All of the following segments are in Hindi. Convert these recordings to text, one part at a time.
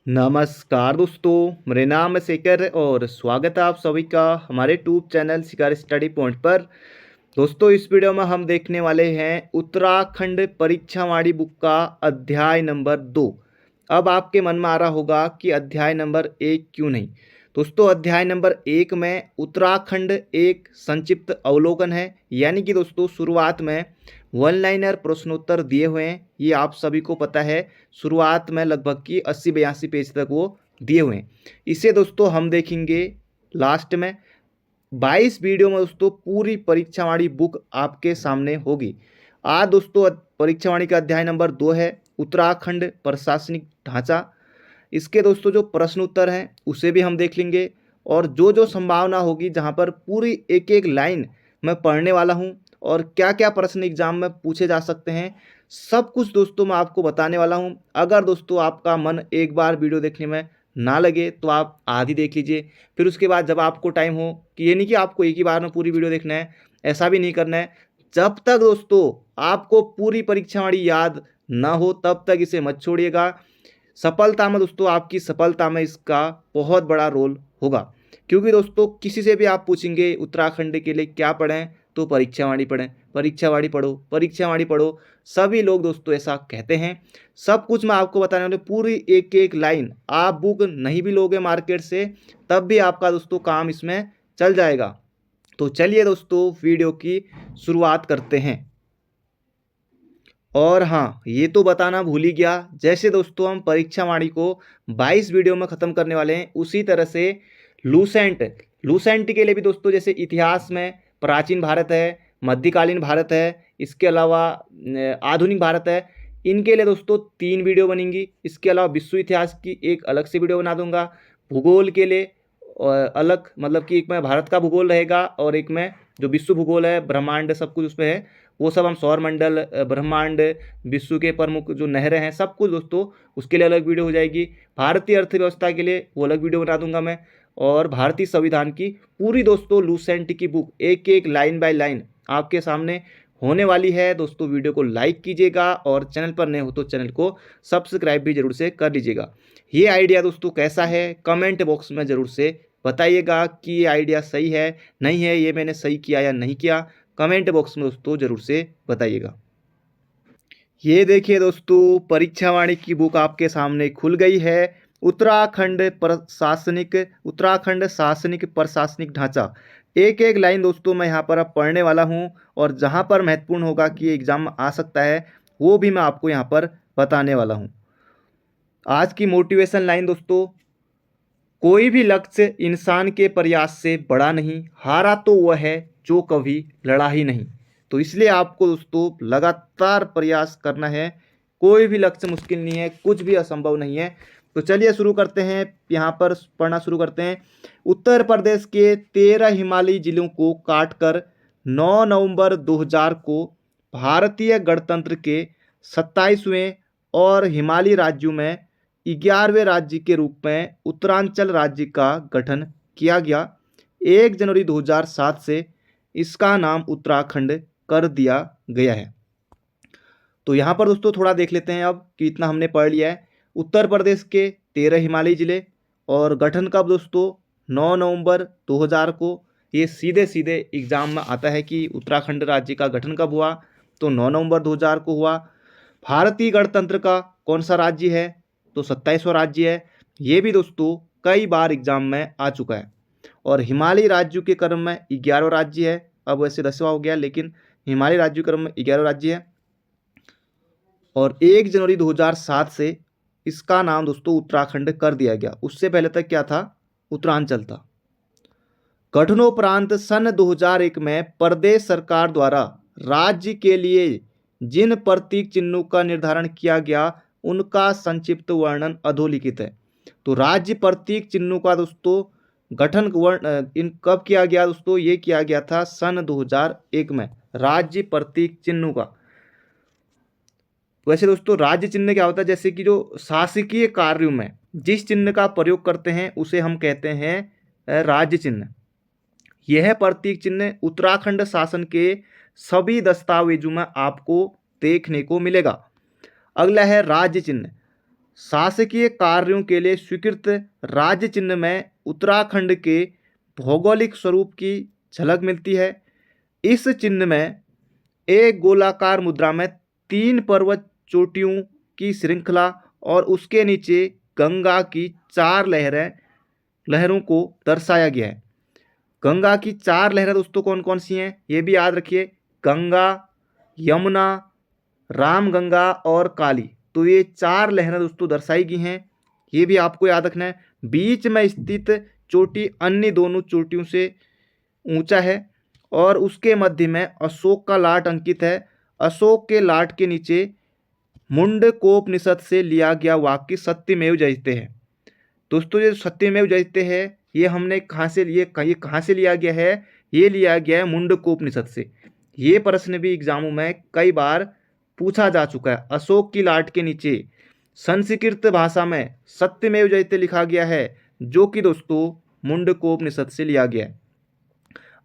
नमस्कार दोस्तों, मेरे नाम है शेखर और स्वागत है आप सभी का हमारे यूट्यूब चैनल शिकार स्टडी पॉइंट पर। दोस्तों, इस वीडियो में हम देखने वाले हैं उत्तराखंड परीक्षावाणी बुक का अध्याय नंबर 2। अब आपके मन में आ रहा होगा कि अध्याय नंबर 1 क्यों नहीं। दोस्तों, अध्याय नंबर 1 में उत्तराखंड एक संक्षिप्त अवलोकन है, यानी कि दोस्तों शुरुआत में वन लाइनर प्रश्नोत्तर दिए हुए हैं। ये आप सभी को पता है, शुरुआत में लगभग की 80-82 पेज तक वो दिए हुए हैं। इसे दोस्तों हम देखेंगे लास्ट में। 22 वीडियो में दोस्तों पूरी परीक्षावाणी बुक आपके सामने होगी। आज दोस्तों परीक्षावाणी का अध्याय नंबर 2 है, उत्तराखंड प्रशासनिक ढांचा। इसके दोस्तों जो प्रश्न उत्तर हैं उसे भी हम देख लेंगे, और जो जो संभावना होगी जहाँ पर पूरी एक एक लाइन मैं पढ़ने वाला हूँ और क्या क्या प्रश्न एग्जाम में पूछे जा सकते हैं, सब कुछ दोस्तों मैं आपको बताने वाला हूँ। अगर दोस्तों आपका मन एक बार वीडियो देखने में ना लगे तो आप आधी देख लीजिए, फिर उसके बाद जब आपको टाइम हो, कि ये नहीं कि आपको एक ही बार में पूरी वीडियो देखना है, ऐसा भी नहीं करना है। जब तक दोस्तों आपको पूरी परीक्षावाणी याद ना हो तब तक इसे मत छोड़िएगा। सफलता में दोस्तों, आपकी सफलता में इसका बहुत बड़ा रोल होगा, क्योंकि दोस्तों किसी से भी आप पूछेंगे उत्तराखंड के लिए क्या पढ़ें, तो परीक्षावाणी पढ़ें, परीक्षावाणी पढ़ो, परीक्षावाणी पढ़ो। सभी लोग दोस्तों ऐसा कहते हैं। सब कुछ मैं आपको बताने वाले, पूरी एक एक लाइन। आप बुक नहीं भी लोगे मार्केट से तब भी आपका दोस्तों काम इसमें चल जाएगा। तो चलिए दोस्तों वीडियो की शुरुआत करते हैं। और हाँ, ये तो बताना भूल ही गया, जैसे दोस्तों हम परीक्षावाणी को 22 वीडियो में ख़त्म करने वाले हैं, उसी तरह से लूसेंट के लिए भी दोस्तों, जैसे इतिहास में प्राचीन भारत है, मध्यकालीन भारत है, इसके अलावा आधुनिक भारत है, इनके लिए दोस्तों 3 वीडियो बनेंगी। इसके अलावा विश्व इतिहास की एक अलग से वीडियो बना दूंगा। भूगोल के लिए अलग, मतलब कि एक में भारत का भूगोल रहेगा और एक में जो विश्व भूगोल है, ब्रह्मांड सब कुछ उसमें है, वो सब हम सौरमंडल, ब्रह्मांड, विश्व के प्रमुख जो नहरें हैं, सब कुछ दोस्तों उसके लिए अलग वीडियो हो जाएगी। भारतीय अर्थव्यवस्था के लिए वो अलग वीडियो बना दूंगा मैं। और भारतीय संविधान की पूरी दोस्तों लूसेंट की बुक एक एक लाइन बाय लाइन आपके सामने होने वाली है। दोस्तों वीडियो को लाइक कीजिएगा और चैनल पर नए हो तो चैनल को सब्सक्राइब भी जरूर से कर लीजिएगा। ये आइडिया दोस्तों कैसा है, कमेंट बॉक्स में ज़रूर से बताइएगा कि ये आइडिया सही है नहीं है, ये मैंने सही किया या नहीं किया, कमेंट बॉक्स में दोस्तों ज़रूर से बताइएगा। ये देखिए दोस्तों, परीक्षावाणी की बुक आपके सामने खुल गई है। उत्तराखंड शासनिक प्रशासनिक ढांचा। एक एक लाइन दोस्तों मैं यहाँ पर अब पढ़ने वाला हूँ, और जहाँ पर महत्वपूर्ण होगा कि एग्जाम में आ सकता है वो भी मैं आपको यहाँ पर बताने वाला हूँ। आज की मोटिवेशन लाइन दोस्तों, कोई भी लक्ष्य इंसान के प्रयास से बड़ा नहीं, हारा तो वह है जो कभी लड़ा ही नहीं। तो इसलिए आपको दोस्तों लगातार प्रयास करना है। कोई भी लक्ष्य मुश्किल नहीं है, कुछ भी असंभव नहीं है। तो चलिए शुरू करते हैं, यहाँ पर पढ़ना शुरू करते हैं। उत्तर प्रदेश के 13 हिमालयी जिलों को काटकर 9 नवंबर 2000 को भारतीय गणतंत्र के 27वें और हिमालयी राज्यों में 11वें राज्य के रूप में उत्तरांचल राज्य का गठन किया गया। 1 जनवरी 2007 से इसका नाम उत्तराखंड कर दिया गया है। तो यहाँ पर दोस्तों थोड़ा देख लेते हैं अब कि इतना हमने पढ़ लिया है। उत्तर प्रदेश के 13 हिमालयी जिले, और गठन कब दोस्तों, 9 नवंबर 2000 को। ये सीधे सीधे एग्जाम में आता है कि उत्तराखंड राज्य का गठन कब हुआ, तो 9 नवंबर 2000 को हुआ। भारतीय गणतंत्र का कौन सा राज्य है, तो 27वां राज्य है। ये भी दोस्तों कई बार एग्जाम में आ चुका है। और हिमालयी राज्यों के क्रम में 11वां राज्य है। अब वैसे 10वां हो गया, लेकिन हिमालयी राज्यों के क्रम में 11वां राज्य है। और 1 जनवरी 2007 से इसका नाम दोस्तों उत्तराखंड कर दिया गया। उससे पहले तक क्या था, उत्तरांचल था। गठनोपरांत सन 2001 में प्रदेश सरकार द्वारा राज्य के लिए जिन प्रतीक चिन्हों का निर्धारण किया गया उनका संक्षिप्त वर्णन अधोलिखित है। तो राज्य प्रतीक चिन्हों का दोस्तों गठन इन कब किया गया दोस्तों, ये किया गया था सन 2001 में, राज्य प्रतीक चिन्हों का। वैसे दोस्तों राज्य चिन्ह क्या होता है, जैसे कि जो शासकीय कार्यों में जिस चिन्ह का प्रयोग करते हैं उसे हम कहते हैं राज्य चिन्ह। यह प्रतीक चिन्ह उत्तराखंड शासन के सभी दस्तावेजों में आपको देखने को मिलेगा। अगला है राज्य चिन्ह। शासकीय कार्यों के लिए स्वीकृत राज्य चिन्ह में उत्तराखंड के भौगोलिक स्वरूप की झलक मिलती है। इस चिन्ह में एक गोलाकार मुद्रा में 3 पर्वत चोटियों की श्रृंखला और उसके नीचे गंगा की 4 लहरों को दर्शाया गया है। गंगा की 4 लहरें दोस्तों कौन कौन सी हैं, ये भी याद रखिए। गंगा, यमुना, रामगंगा और काली। तो ये 4 लहरें दोस्तों दर्शाई गई हैं, ये भी आपको याद रखना है। बीच में स्थित चोटी अन्य दोनों चोटियों से ऊंचा है और उसके मध्य में अशोक का लाट अंकित है। अशोक के लाट के नीचे मुंडकोपनिषद से लिया गया वाक्य सत्यमेव जयते है। दोस्तों ये सत्यमेव जयते है ये हमने कहाँ से लिए, ये कहाँ से लिया गया है, ये लिया गया है मुंडकोपनिषद से। ये प्रश्न भी एग्जामों में कई बार पूछा जा चुका है। अशोक की लाट के नीचे संस्कृत भाषा में सत्यमेव जयते लिखा गया है, जो कि दोस्तों मुंडकोपनिषद से लिया गया है।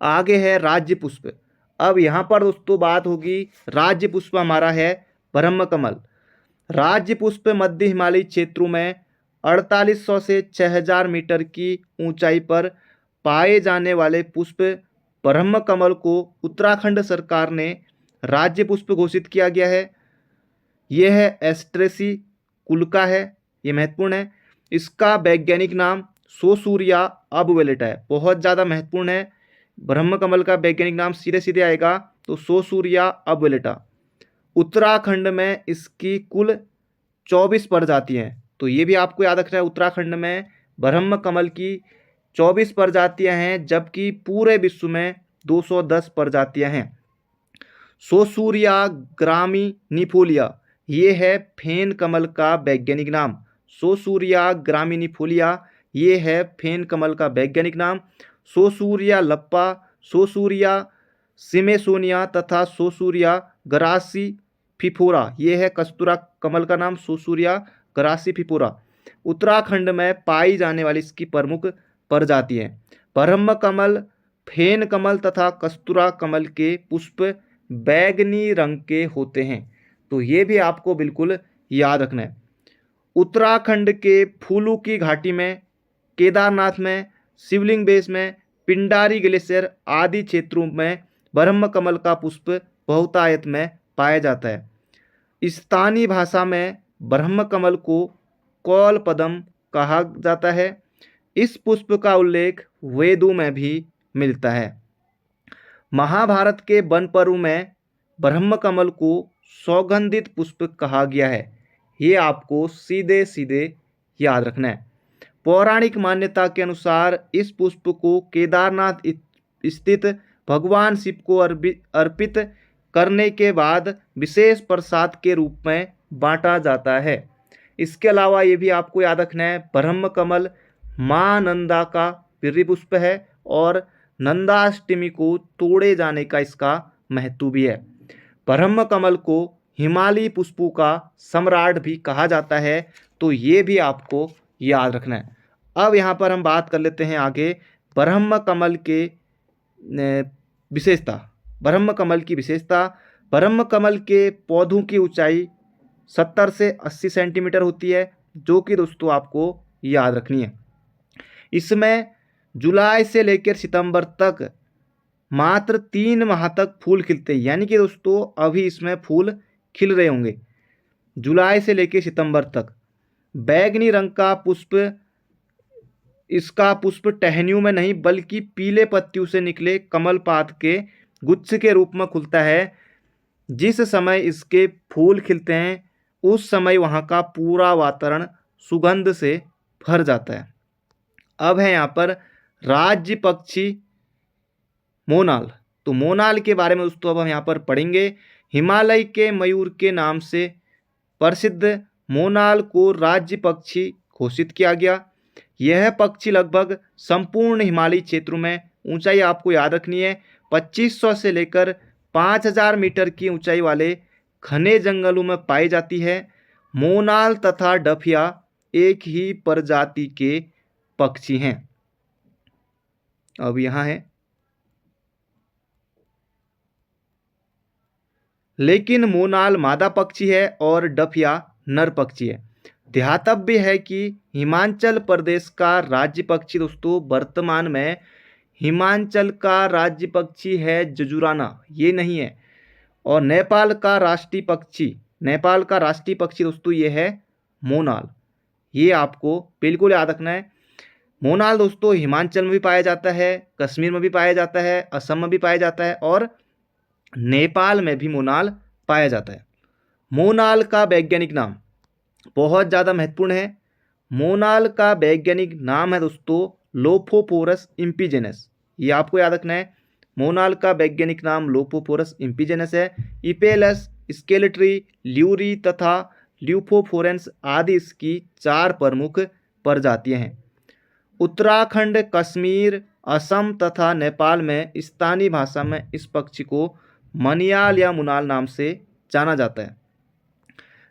आगे है राज्य पुष्प। अब यहाँ पर दोस्तों बात होगी, राज्य पुष्प हमारा है ब्रह्म कमल। राज्य पुष्प मध्य हिमालयी क्षेत्रों में 4800 से 6000 मीटर की ऊंचाई पर पाए जाने वाले पुष्प ब्रह्म कमल को उत्तराखंड सरकार ने राज्य पुष्प घोषित किया गया है। यह है एस्ट्रेसी कुल का है, ये महत्वपूर्ण है। इसका वैज्ञानिक नाम सोसूरिया अबवेलेटा है, बहुत ज़्यादा महत्वपूर्ण है। ब्रह्म कमल का वैज्ञानिक नाम सीधे सीधे आएगा तो सोसूरिया अबवेलेटा। उत्तराखंड में इसकी कुल 24 प्रजातियाँ हैं, तो ये भी आपको याद रखना है। उत्तराखंड में ब्रह्म कमल की 24 प्रजातियाँ हैं, जबकि पूरे विश्व में 210 प्रजातियाँ हैं। सोसूरिया ग्रामिनिफोलिया ये है फेन कमल का वैज्ञानिक नाम। सोसूरिया ग्रामिनिफोलिया ये है फेन कमल का वैज्ञानिक नाम। सोसूरिया लप्पा, सोसूरिया सिमेसोनिया तथा सोसूरिया गरासी फिफोरा ये है कस्तूरा कमल का नाम, सोसूरिया गरासी फिफोरा। उत्तराखंड में पाई जाने वाली इसकी प्रमुख प्रजाति हैं। ब्रह्म कमल, फेन कमल तथा कस्तूरा कमल के पुष्प बैगनी रंग के होते हैं, तो ये भी आपको बिल्कुल याद रखना है। उत्तराखंड के फूलों की घाटी में, केदारनाथ में, शिवलिंग बेस में, पिंडारी ग्लेशियर आदि क्षेत्रों में ब्रह्म कमल का पुष्प बहुतायत में पाया जाता है। स्थानीय भाषा में ब्रह्म कमल को कौल पदम कहा जाता है। इस पुष्प का उल्लेख वेदों में भी मिलता है। महाभारत के वन पर्व में ब्रह्म कमल को सौगंधित पुष्प कहा गया है, ये आपको सीधे सीधे याद रखना है। पौराणिक मान्यता के अनुसार इस पुष्प को केदारनाथ स्थित भगवान शिव को अर्पित करने के बाद विशेष प्रसाद के रूप में बांटा जाता है। इसके अलावा ये भी आपको याद रखना है, ब्रह्म कमल माँ नंदा का प्रिय पुष्प है और नंदाष्टमी को तोड़े जाने का इसका महत्व भी है। ब्रह्म कमल को हिमालयी पुष्पों का सम्राट भी कहा जाता है, तो ये भी आपको याद रखना है। अब यहाँ पर हम बात कर लेते हैं आगे ब्रह्म कमल के विशेषता। ब्रह्म कमल की विशेषता, ब्रह्म कमल के पौधों की ऊंचाई 70 से 80 सेंटीमीटर होती है, जो कि दोस्तों आपको याद रखनी है। इसमें जुलाई से लेकर सितंबर तक मात्र 3 माह तक फूल खिलते हैं, यानी कि दोस्तों अभी इसमें फूल खिल रहे होंगे जुलाई से लेकर सितंबर तक। बैगनी रंग का पुष्प, इसका पुष्प टहनियों में नहीं बल्कि पीले पत्तियों से निकले कमल पात के गुच्छ के रूप में खुलता है। जिस समय इसके फूल खिलते हैं उस समय वहाँ का पूरा वातावरण सुगंध से भर जाता है। अब है यहाँ पर राज्य पक्षी मोनाल। तो मोनाल के बारे में दोस्तों अब हम यहाँ पर पढ़ेंगे। हिमालय के मयूर के नाम से प्रसिद्ध मोनाल को राज्य पक्षी घोषित किया गया। यह पक्षी लगभग संपूर्ण हिमालयी क्षेत्रों में, ऊंचाई आपको याद रखनी है 2500 से लेकर 5000 मीटर की ऊंचाई वाले घने जंगलों में पाई जाती है। मोनाल तथा डफिया एक ही प्रजाति के पक्षी हैं। अब यहाँ है, लेकिन मोनाल मादा पक्षी है और डफिया नर पक्षी है। ध्यातव्य है कि हिमाचल प्रदेश का राज्य पक्षी दोस्तों वर्तमान में हिमाचल का राज्य पक्षी है जजुराना, ये नहीं है। और नेपाल का राष्ट्रीय पक्षी दोस्तों ये है मोनाल। ये आपको बिल्कुल याद रखना है। मोनाल दोस्तों हिमाचल में भी पाया जाता है, कश्मीर में भी पाया जाता है, असम में भी पाया जाता है और नेपाल में भी मोनाल पाया जाता है। मोनाल का वैज्ञानिक नाम बहुत ज़्यादा महत्वपूर्ण है। मोनाल का वैज्ञानिक नाम है दोस्तों लोफोपोरस इम्पीजेनस। ये आपको याद रखना है। मोनाल का वैज्ञानिक नाम लोफोपोरस इम्पीजेनस है। इपेलस, स्केलेट्री, ल्यूरी तथा ल्यूफोफोरेंस आदि इसकी 4 प्रमुख प्रजातियां हैं। उत्तराखंड, कश्मीर, असम तथा नेपाल में स्थानीय भाषा में इस पक्षी को मनियाल या मुनाल नाम से जाना जाता है।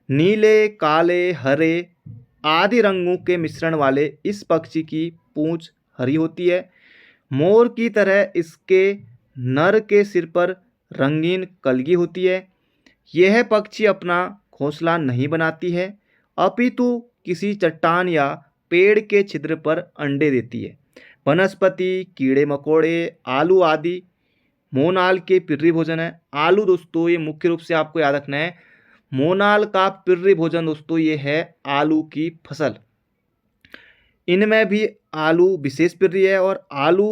नीले, काले, हरे आदि रंगों के मिश्रण वाले इस पक्षी की पूंछ हरी होती है। मोर की तरह इसके नर के सिर पर रंगीन कलगी होती है। यह पक्षी अपना घोंसला नहीं बनाती है, अपितु किसी चट्टान या पेड़ के छिद्र पर अंडे देती है। वनस्पति, कीड़े मकोड़े, आलू आदि मोनाल के पिर्री भोजन है। आलू दोस्तों ये मुख्य रूप से आपको याद रखना है। मोनाल का पिर्री भोजन दोस्तों ये है आलू की फसल। इनमें भी आलू विशेष पिर्री है और आलू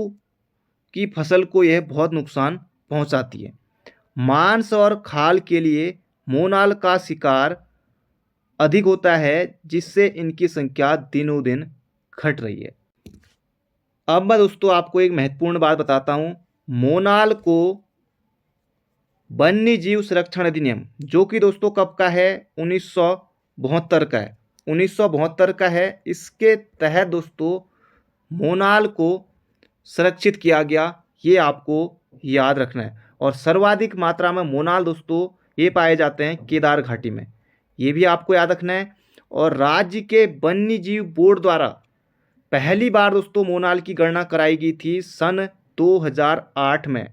की फसल को यह बहुत नुकसान पहुंचाती है। मांस और खाल के लिए मोनाल का शिकार अधिक होता है, जिससे इनकी संख्या दिनों दिन घट रही है। अब मैं दोस्तों आपको एक महत्वपूर्ण बात बताता हूं। मोनाल को वन्य जीव संरक्षण अधिनियम, जो कि दोस्तों कब का है, 1972 का है, 1972 का है। इसके तहत दोस्तों मोनाल को संरक्षित किया गया, ये आपको याद रखना है। और सर्वाधिक मात्रा में मोनाल दोस्तों ये पाए जाते हैं केदार घाटी में, ये भी आपको याद रखना है। और राज्य के वन्य जीव बोर्ड द्वारा पहली बार दोस्तों मोनाल की गणना कराई गई थी सन 2008 में,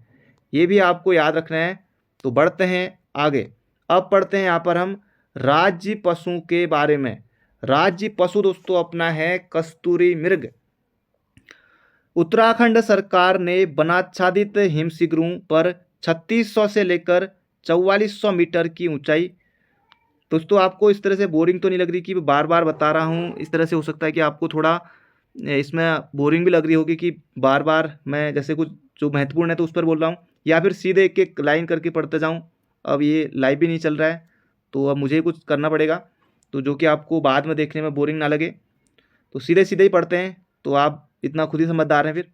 ये भी आपको याद रखना है। तो बढ़ते हैं आगे। अब पढ़ते हैं यहाँ पर हम राज्य पशु के बारे में। राज्य पशु दोस्तों अपना है कस्तूरी मृग। उत्तराखंड सरकार ने वनाच्छादित हिमशिखरों पर 3600 से लेकर 4400 मीटर की ऊंचाई। दोस्तों आपको इस तरह से बोरिंग तो नहीं लग रही कि बार बार बता रहा हूँ, इस तरह से हो सकता है कि आपको थोड़ा इसमें बोरिंग भी लग रही होगी कि बार बार मैं जैसे कुछ जो महत्वपूर्ण है तो उस पर बोल रहा हूँ, या फिर सीधे एक एक लाइन करके पढ़ते जाऊँ। अब ये लाइव भी नहीं चल रहा है तो अब मुझे कुछ करना पड़ेगा, तो जो कि आपको बाद में देखने में बोरिंग ना लगे, तो सीधे सीधे ही पढ़ते हैं। तो आप इतना खुद ही समझदार हैं फिर,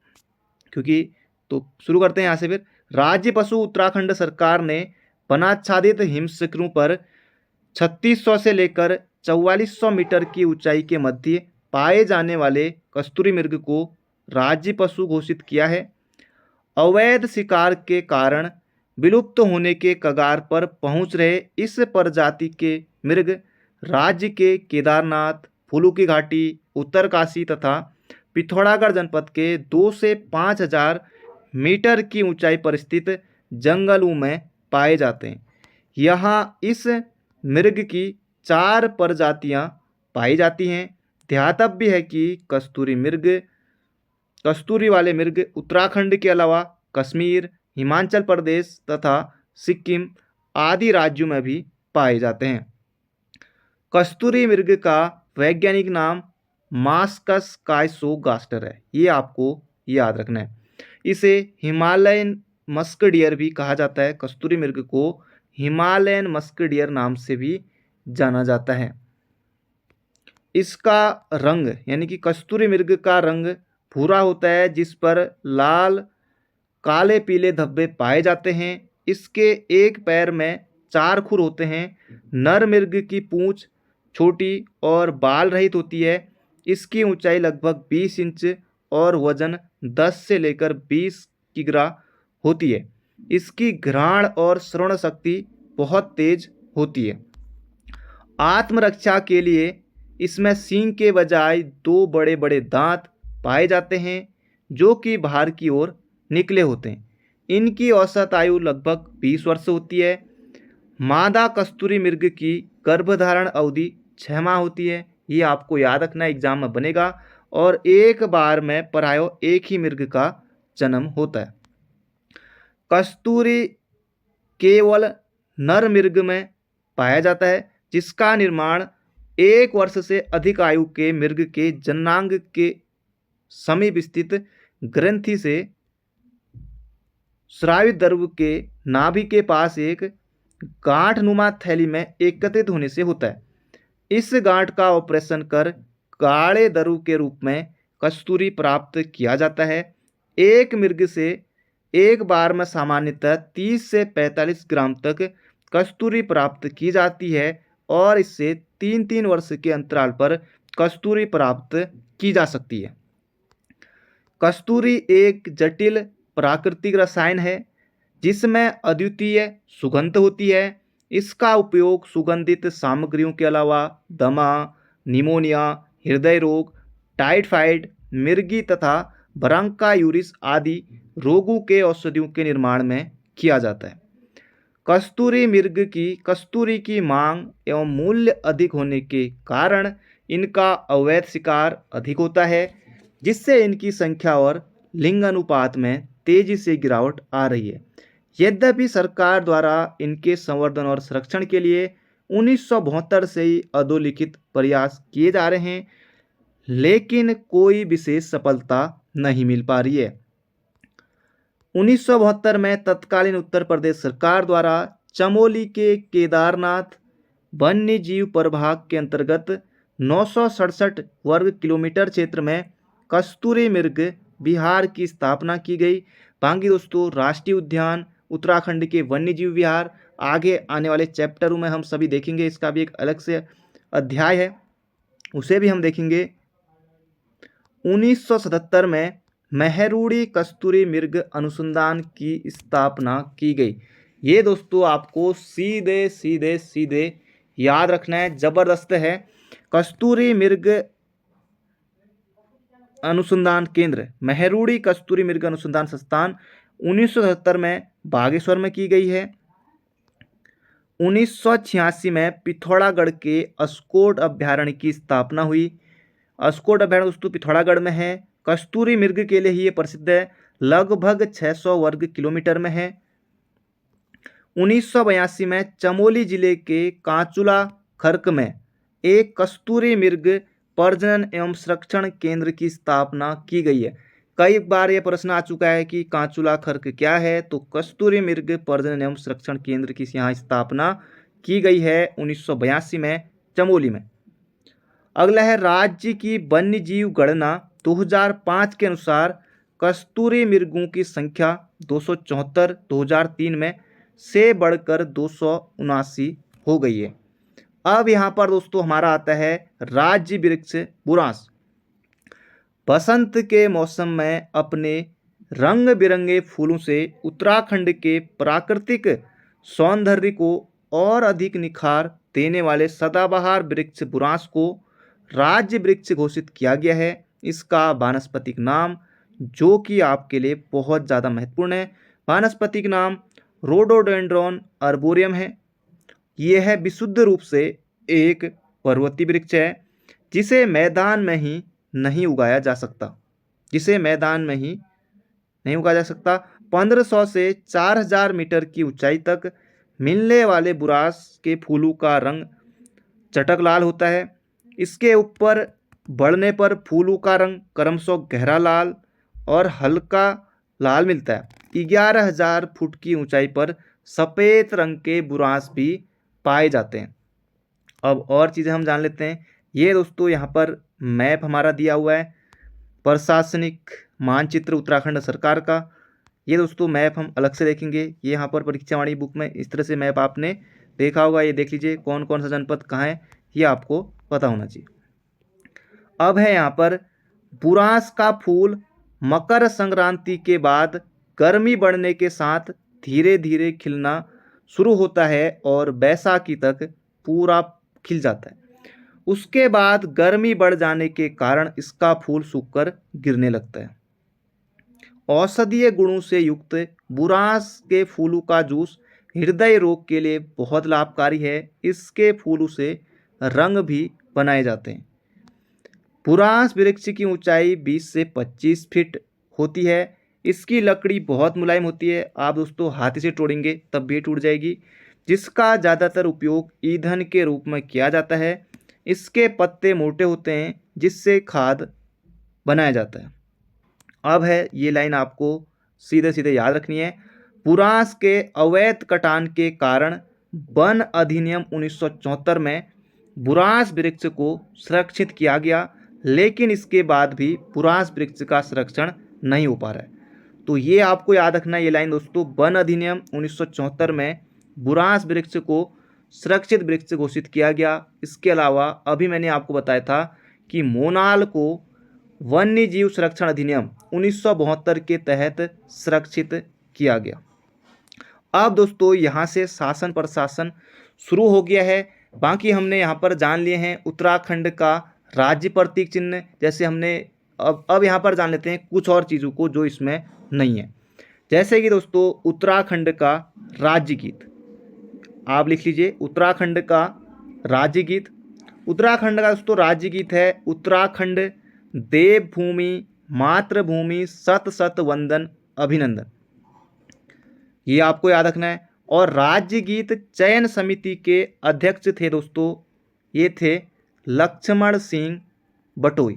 क्योंकि तो शुरू करते हैं यहाँ से फिर। राज्य पशु उत्तराखंड सरकार ने वनाच्छादित हिमशिखरों पर 3600 से लेकर 4400 मीटर की ऊंचाई के मध्य पाए जाने वाले कस्तूरी मृग को राज्य पशु घोषित किया है। अवैध शिकार के कारण विलुप्त होने के कगार पर पहुंच रहे इस प्रजाति के मृग राज्य के केदारनाथ, फूलू की घाटी, उत्तरकाशी तथा पिथौरागढ़ जनपद के 2 से 5000 मीटर की ऊंचाई पर स्थित जंगलों में पाए जाते हैं। यहाँ इस मृग की 4 प्रजातियां पाई जाती हैं। ध्यातव्य है कि कस्तूरी वाले मृग उत्तराखंड के अलावा कश्मीर, हिमाचल प्रदेश तथा सिक्किम आदि राज्यों में भी पाए जाते हैं। कस्तूरी मृग का वैज्ञानिक नाम मास्कस काइसोगास्टर है, ये आपको याद रखना है। इसे हिमालयन मस्क डियर भी कहा जाता है। कस्तूरी मृग को हिमालयन मस्क डियर नाम से भी जाना जाता है। इसका रंग यानी कि कस्तूरी मृग का रंग भूरा होता है, जिस पर लाल काले पीले धब्बे पाए जाते हैं। इसके एक पैर में 4 खुर होते हैं। नर मृग की पूंछ छोटी और बाल रहित होती है। इसकी ऊंचाई लगभग 20 इंच और वजन 10 से लेकर 20 किग्रा होती है। इसकी घ्राण और श्रवण शक्ति बहुत तेज होती है। आत्मरक्षा के लिए इसमें सींग के बजाय 2 बड़े बड़े दांत पाए जाते हैं, जो कि बाहर की ओर निकले होते हैं। इनकी औसत आयु लगभग 20 वर्ष होती है। मादा कस्तूरी मृग की गर्भधारण अवधि 6 माह होती है। ये आपको याद रखना, एग्जाम में बनेगा। और एक बार में प्राय एक ही मृग का जन्म होता है। कस्तूरी केवल नर मृग में पाया जाता है, जिसका निर्माण 1 वर्ष से अधिक आयु के मृग के जनांग के समीप स्थित ग्रंथि से स्रावित द्रव के नाभि के पास एक गांठनुमा थैली में एकत्रित होने से होता है। इस गांठ का ऑपरेशन कर काले द्रव के रूप में कस्तूरी प्राप्त किया जाता है। एक मृग से एक बार में सामान्यतः 30 से 45 ग्राम तक कस्तूरी प्राप्त की जाती है और इससे 3-3 वर्ष के अंतराल पर कस्तूरी प्राप्त की जा सकती है। कस्तूरी एक जटिल प्राकृतिक रसायन है जिसमें अद्वितीय सुगंध होती है। इसका उपयोग सुगंधित सामग्रियों के अलावा दमा, निमोनिया, हृदय रोग, टाइफाइड, मिर्गी तथा ब्रांकायुरिस आदि रोगों के औषधियों के निर्माण में किया जाता है। कस्तूरी की मांग एवं मूल्य अधिक होने के कारण इनका अवैध शिकार अधिक होता है, जिससे इनकी संख्या और लिंग अनुपात में तेजी से गिरावट आ रही है। यद्यपि सरकार द्वारा इनके संवर्धन और संरक्षण के लिए 1972 से ही अधोलिखित प्रयास किए जा रहे हैं, लेकिन कोई विशेष सफलता नहीं मिल पा रही है। 1972 में तत्कालीन उत्तर प्रदेश सरकार द्वारा चमोली के केदारनाथ वन्य जीव प्रभाग के अंतर्गत 967 वर्ग किलोमीटर क्षेत्र में कस्तूरी मृग विहार की स्थापना की गई। बाकी दोस्तों, राष्ट्रीय उद्यान उत्तराखंड के वन्य जीव विहार आगे आने वाले चैप्टरों में हम सभी देखेंगे। इसका भी एक अलग से अध्याय है, उसे भी हम देखेंगे। 1977 में मेहरूड़ी कस्तूरी मृग अनुसंधान की स्थापना की गई। ये दोस्तों आपको सीधे सीधे सीधे याद रखना है, जबरदस्त है। कस्तूरी मृग अनुसंधान केंद्र, मेहरूड़ी कस्तूरी मृग अनुसंधान संस्थान 1977 में बागेश्वर में की गई है। 1986 में पिथौरागढ़ के अस्कोट अभ्यारण्य की स्थापना हुई। अस्कोट अभ्यारण्य दोस्तों पिथौरागढ़ में है। कस्तूरी मृग के लिए ही ये प्रसिद्ध है, लगभग 600 वर्ग किलोमीटर में है। 1982 में चमोली जिले के कांचुला खर्क में एक कस्तूरी मृग प्रजनन एवं संरक्षण केंद्र की स्थापना की गई है। कई बार यह प्रश्न आ चुका है कि कांचुला खर्क क्या है, तो कस्तूरी मृग प्रजनन एवं संरक्षण केंद्र की यहाँ स्थापना की गई है 1982 में चमोली में। अगला है राज्य की वन्य जीव गणना 2005 के अनुसार कस्तूरी मृगों की संख्या 274 2003 में से बढ़कर 279 हो गई है। अब यहाँ पर दोस्तों हमारा आता है राज्य वृक्ष बुरांश। बसंत के मौसम में अपने रंग बिरंगे फूलों से उत्तराखंड के प्राकृतिक सौंदर्य को और अधिक निखार देने वाले सदाबहार वृक्ष बुरांश को राज्य वृक्ष घोषित किया गया है। इसका वानस्पतिक नाम, जो कि आपके लिए बहुत ज़्यादा महत्वपूर्ण है, वानस्पतिक नाम रोडोडेंड्रॉन अर्बोरियम है। यह विशुद्ध रूप से एक पर्वतीय वृक्ष है जिसे मैदान में ही नहीं उगाया जा सकता, 1500 से 4000 मीटर की ऊंचाई तक मिलने वाले बुरांश के फूलों का रंग चटक लाल होता है। इसके ऊपर बढ़ने पर फूलों का रंग क्रमशः गहरा लाल और हल्का लाल मिलता है। 11,000 फुट की ऊंचाई पर सफ़ेद रंग के बुरांश भी पाए जाते हैं। अब और चीज़ें हम जान लेते हैं। ये दोस्तों यहाँ पर मैप हमारा दिया हुआ है, प्रशासनिक मानचित्र उत्तराखंड सरकार का। ये दोस्तों मैप हम अलग से देखेंगे। ये यहाँ पर परीक्षावाणी बुक में इस तरह से मैप आपने देखा होगा। ये देख लीजिए कौन कौन सा जनपद कहाँ है, ये आपको पता होना चाहिए। अब है यहाँ पर बुरांश का फूल मकर संक्रांति के बाद गर्मी बढ़ने के साथ धीरे धीरे खिलना शुरू होता है और बैसाखी तक पूरा खिल जाता है। उसके बाद गर्मी बढ़ जाने के कारण इसका फूल सूखकर गिरने लगता है। औषधीय गुणों से युक्त बुरांश के फूलों का जूस हृदय रोग के लिए बहुत लाभकारी है। इसके फूलों से रंग भी बनाए जाते हैं। बुरांस वृक्ष की ऊंचाई 20 से 25 फीट होती है। इसकी लकड़ी बहुत मुलायम होती है, आप दोस्तों हाथ से तोड़ेंगे तब भी टूट जाएगी। जिसका ज़्यादातर उपयोग ईंधन के रूप में किया जाता है। इसके पत्ते मोटे होते हैं जिससे खाद बनाया जाता है। अब है ये लाइन आपको सीधे सीधे याद रखनी है। बुरांस के अवैध कटान के कारण वन अधिनियम 1974 में बुरांस वृक्ष को संरक्षित किया गया, लेकिन इसके बाद भी बुरांस वृक्ष का संरक्षण नहीं हो पा रहा है। तो ये आपको याद रखना है ये लाइन दोस्तों, वन अधिनियम 1974 में बुरांस वृक्ष को सुरक्षित वृक्ष घोषित किया गया। इसके अलावा अभी मैंने आपको बताया था कि मोनाल को वन्य जीव संरक्षण अधिनियम 1972 के तहत सुरक्षित किया गया। अब दोस्तों यहाँ से शासन प्रशासन शुरू हो गया है। बाकी हमने यहाँ पर जान लिए हैं उत्तराखंड का राज्य प्रतीक चिन्ह, जैसे हमने अब यहाँ पर जान लेते हैं कुछ और चीज़ों को जो इसमें नहीं है। जैसे कि दोस्तों उत्तराखंड का राज्य गीत आप लिख लीजिए, उत्तराखंड का राज्य गीत। उत्तराखंड का दोस्तों राज्य गीत है उत्तराखंड देवभूमि मातृभूमि सत सत वंदन अभिनंदन, ये आपको याद रखना है। और राज्य गीत चयन समिति के अध्यक्ष थे दोस्तों, ये थे लक्ष्मण सिंह बटोई।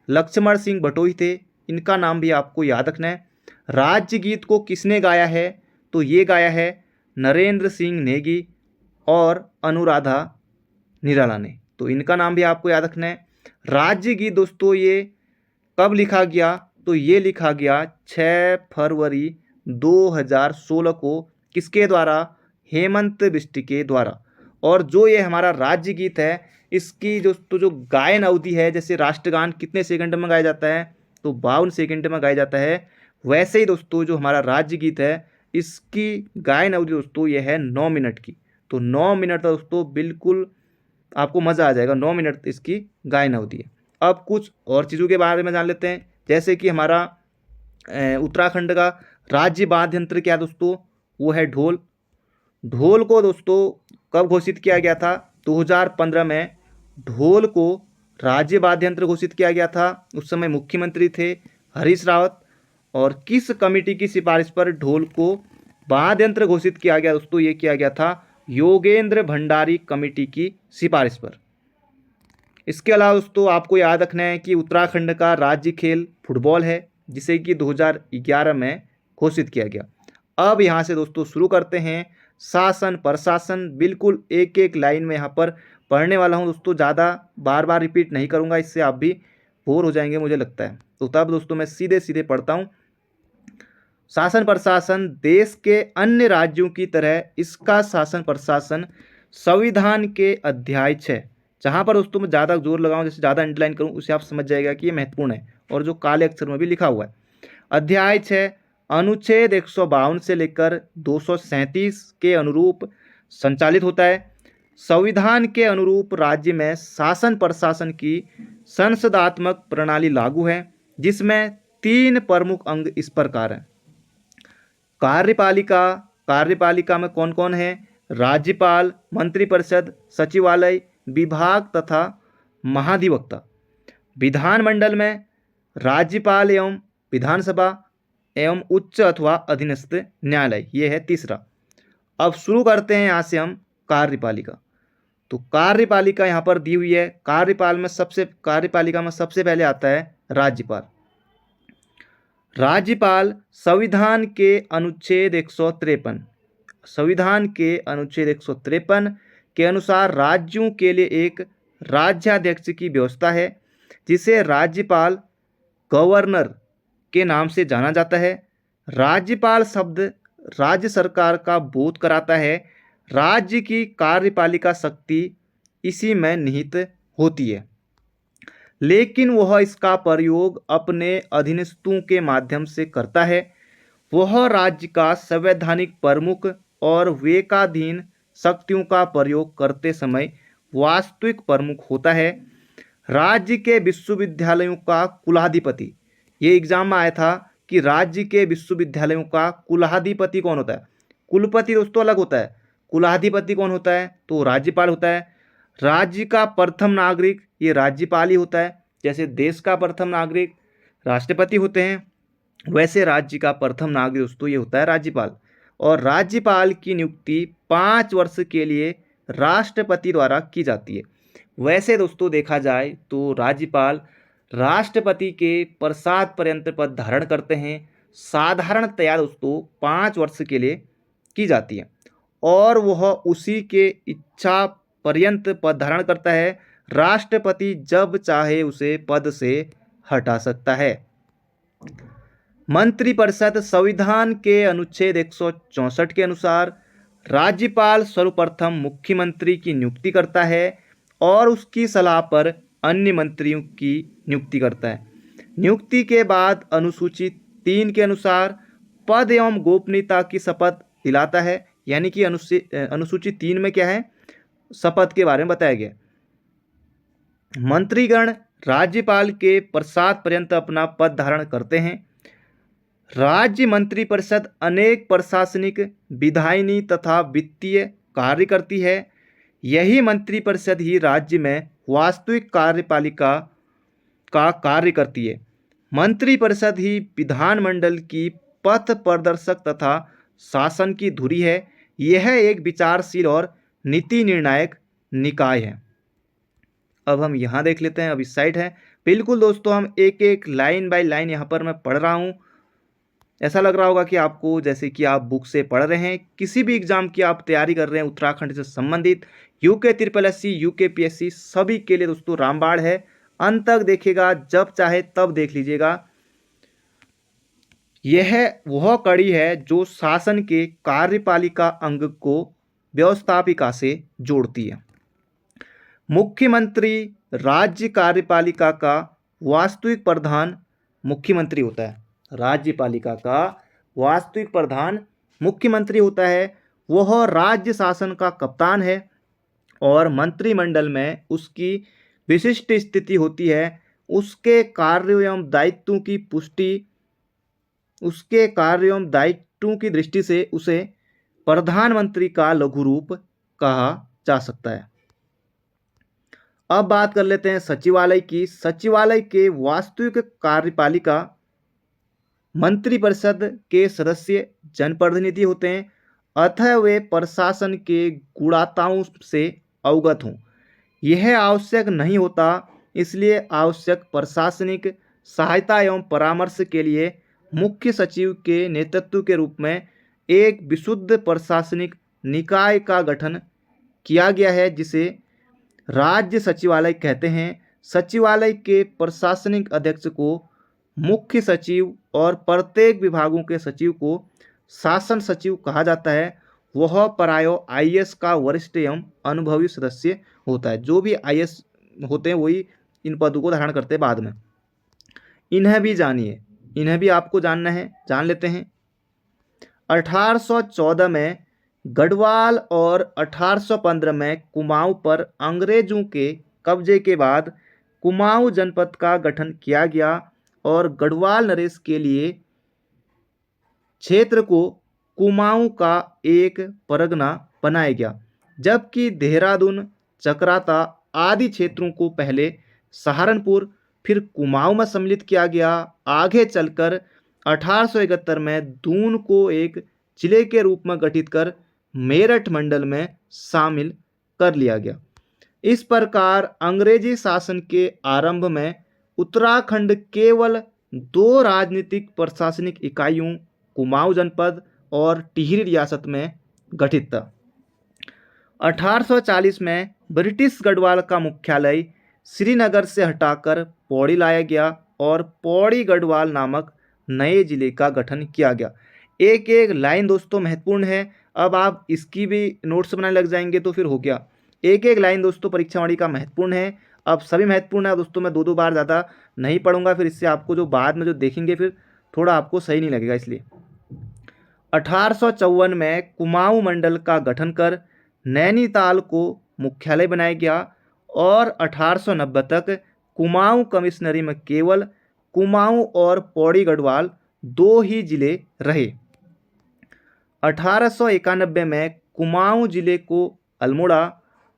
लक्ष्मण सिंह बटोई थे, इनका नाम भी आपको याद रखना है। राज्य गीत को किसने गाया है, तो ये गाया है नरेंद्र सिंह नेगी और अनुराधा निराला ने, तो इनका नाम भी आपको याद रखना है। राज्य गीत दोस्तों ये कब लिखा गया, तो ये लिखा गया 6 फरवरी 2016 को, किसके द्वारा, हेमंत बिष्ट के द्वारा। और जो ये हमारा राज्य गीत है इसकी जो गायन अवधि है, जैसे राष्ट्रगान कितने सेकंड में गाया जाता है, तो 52 सेकंड में गाया जाता है। वैसे ही दोस्तों जो हमारा राज्य गीत है इसकी गायन अवधि दोस्तों ये है 9 मिनट की। तो 9 मिनट दोस्तों बिल्कुल आपको मज़ा आ जाएगा, 9 मिनट इसकी गायन अवधि है। अब कुछ और चीज़ों के बारे में जान लेते हैं, जैसे कि हमारा उत्तराखंड का राज्य वाद्य यंत्र क्या दोस्तों, वो है ढोल। ढोल को दोस्तों कब घोषित किया गया था, 2015 में ढोल को राज्य वाद्य यंत्र घोषित किया गया था। उस समय मुख्यमंत्री थे हरीश रावत। और किस कमेटी की सिफारिश पर ढोल को वाद्य यंत्र घोषित किया गया दोस्तों, ये किया गया था योगेंद्र भंडारी कमेटी की सिफारिश पर। इसके अलावा दोस्तों आपको याद रखना है कि उत्तराखंड का राज्य खेल फुटबॉल है, जिसे कि 2011 में घोषित किया गया। अब यहाँ से दोस्तों शुरू करते हैं शासन प्रशासन, बिल्कुल एक एक लाइन में यहाँ पर पढ़ने वाला हूँ दोस्तों, ज़्यादा बार बार रिपीट नहीं करूँगा, इससे आप भी बोर हो जाएंगे मुझे लगता है। तो तब दोस्तों मैं सीधे सीधे पढ़ता हूँ। शासन प्रशासन देश के अन्य राज्यों की तरह इसका शासन प्रशासन संविधान के अध्याय 6, जहाँ पर दोस्तों मैं ज़्यादा जोर लगाऊं, जैसे ज़्यादा अंडरलाइन करूं, उसे आप समझ जाएगा कि ये महत्वपूर्ण है और जो काले अक्षर में भी लिखा हुआ है। अध्याय 6 अनुच्छेद 152 से लेकर 237 के अनुरूप संचालित होता है। संविधान के अनुरूप राज्य में शासन प्रशासन की संसदात्मक प्रणाली लागू है, जिसमें 3 प्रमुख अंग इस प्रकार हैं। कार्यपालिका, कार्यपालिका में कौन कौन है, राज्यपाल, मंत्रिपरिषद, सचिवालय, विभाग तथा महाधिवक्ता। विधानमंडल में राज्यपाल एवं विधानसभा एवं उच्च अथवा अधीनस्थ न्यायालय, ये है तीसरा। अब शुरू करते हैं यहाँ से हम कार्यपालिका। तो कार्यपालिका यहाँ पर दी हुई है। कार्यपालिका में सबसे पहले आता है राज्यपाल। राज्यपाल संविधान के अनुच्छेद 153, संविधान के अनुच्छेद 153 के अनुसार राज्यों के लिए एक राज्याध्यक्ष की व्यवस्था है, जिसे राज्यपाल गवर्नर के नाम से जाना जाता है। राज्यपाल शब्द राज्य सरकार का बोध कराता है। राज्य की कार्यपालिका शक्ति इसी में निहित होती है, लेकिन वह इसका प्रयोग अपने अधीनस्थों के माध्यम से करता है। वह राज्य का संवैधानिक प्रमुख और विवेकाधीन शक्तियों का प्रयोग करते समय वास्तविक प्रमुख होता है। राज्य के विश्वविद्यालयों का कुलाधिपति, ये एग्जाम में आया था कि राज्य के विश्वविद्यालयों का कुलाधिपति कौन होता है। कुलपति दोस्तों अलग होता है, कुलाधिपति कौन होता है, तो राज्यपाल होता है। राज्य का प्रथम नागरिक ये राज्यपाल ही होता है। जैसे देश का प्रथम नागरिक राष्ट्रपति होते हैं, वैसे राज्य का प्रथम नागरिक दोस्तों ये होता है राज्यपाल। और राज्यपाल की नियुक्ति 5 वर्ष के लिए राष्ट्रपति द्वारा की जाती है। वैसे दोस्तों देखा जाए तो राज्यपाल राष्ट्रपति के प्रसाद पर्यंत पद धारण करते हैं। साधारणतया दोस्तों 5 वर्ष के लिए की जाती है और वह उसी के इच्छा पर्यंत पद धारण करता है। राष्ट्रपति जब चाहे उसे पद से हटा सकता है। मंत्रिपरिषद संविधान के अनुच्छेद 164 के अनुसार राज्यपाल सर्वप्रथम मुख्यमंत्री की नियुक्ति करता है और उसकी सलाह पर अन्य मंत्रियों की नियुक्ति करता है। नियुक्ति के बाद अनुसूची 3 के अनुसार पद एवं गोपनीयता की शपथ दिलाता है। यानी कि अनुसूची 3 में क्या है, शपथ के बारे में बताया गया। मंत्रीगण राज्यपाल के प्रसाद पर्यंत अपना पद धारण करते हैं। राज्य मंत्रिपरिषद अनेक प्रशासनिक, विधायिनी तथा वित्तीय कार्य करती है। यही मंत्रिपरिषद ही राज्य में वास्तविक कार्यपालिका का कार्य करती है। मंत्रिपरिषद ही विधानमंडल की पथ प्रदर्शक तथा शासन की धुरी है। यह एक विचारशील और नीति निर्णायक निकाय है। अब हम यहाँ देख लेते हैं, अब इस साइड है। बिल्कुल दोस्तों, हम एक एक लाइन बाय लाइन यहाँ पर मैं पढ़ रहा हूँ। ऐसा लग रहा होगा कि आपको जैसे कि आप बुक से पढ़ रहे हैं, किसी भी एग्जाम की आप तैयारी कर रहे हैं उत्तराखंड से संबंधित, यूके SSSC, यूके PSC सभी के लिए दोस्तों रामबाण है। अंत तक देखिएगा, जब चाहे तब देख लीजिएगा। यह वह कड़ी है जो शासन के कार्यपालिका अंग को व्यवस्थापिका से जोड़ती है। मुख्यमंत्री राज्य कार्यपालिका का वास्तविक प्रधान मुख्यमंत्री होता है। राज्यपालिका का वास्तविक प्रधान मुख्यमंत्री होता है। वह राज्य शासन का कप्तान है और मंत्रिमंडल में उसकी विशिष्ट स्थिति होती है। उसके कार्यों एवं दायित्वों की पुष्टि, उसके कार्यों एवं दायित्वों की दृष्टि से उसे प्रधानमंत्री का लघु रूप कहा जा सकता है। अब बात कर लेते हैं सचिवालय की। सचिवालय के वास्तविक कार्यपालिका मंत्रिपरिषद के सदस्य जनप्रतिनिधि होते हैं, अतः वे प्रशासन के गुणाताओं से अवगत हों। यह आवश्यक नहीं होता, इसलिए आवश्यक प्रशासनिक सहायता एवं परामर्श के लिए मुख्य सचिव के नेतृत्व के रूप में एक विशुद्ध प्रशासनिक निकाय का गठन किया गया है, जिसे राज्य सचिवालय कहते हैं। सचिवालय के प्रशासनिक अध्यक्ष को मुख्य सचिव और प्रत्येक विभागों के सचिव को शासन सचिव कहा जाता है। वह प्रायः IAS का वरिष्ठ एवं अनुभवी सदस्य होता है। जो भी IAS होते हैं वही इन पदों को धारण करते हैं बाद में। इन्हें भी जानिए, इन्हें भी आपको जानना है, जान लेते हैं। 1814 में गढ़वाल और 1815 में कुमाऊं पर अंग्रेजों के कब्जे के बाद कुमाऊं जनपद का गठन किया गया और गढ़वाल नरेश के लिए क्षेत्र को कुमाऊं का एक परगना बनाया गया, जबकि देहरादून, चकराता आदि क्षेत्रों को पहले सहारनपुर फिर कुमाऊं में सम्मिलित किया गया। आगे चलकर 1871 में दून को एक जिले के रूप में गठित कर मेरठ मंडल में शामिल कर लिया गया। इस प्रकार अंग्रेजी शासन के आरंभ में उत्तराखंड केवल 2 राजनीतिक प्रशासनिक इकाइयों कुमाऊं जनपद और टिहरी रियासत में गठित था। 1840 में ब्रिटिश गढ़वाल का मुख्यालय श्रीनगर से हटाकर पौड़ी लाया गया और पौड़ी गढ़वाल नामक नए जिले का गठन किया गया। एक एक लाइन दोस्तों महत्वपूर्ण है। अब आप इसकी भी नोट्स बनाने लग जाएंगे तो फिर हो गया। एक एक लाइन दोस्तों परीक्षावाणी का महत्वपूर्ण है। अब सभी महत्वपूर्ण है दोस्तों, मैं 2 बार ज़्यादा नहीं पढ़ूंगा, फिर इससे आपको जो बाद में जो देखेंगे फिर थोड़ा आपको सही नहीं लगेगा। इसलिए 1854 में कुमाऊं मंडल का गठन कर नैनीताल को मुख्यालय बनाया गया और 1890 तक कुमाऊं कमिश्नरी में केवल कुमाऊं और पौड़ी गढ़वाल 2 ही जिले रहे। 1891 में कुमाऊं जिले को अल्मोड़ा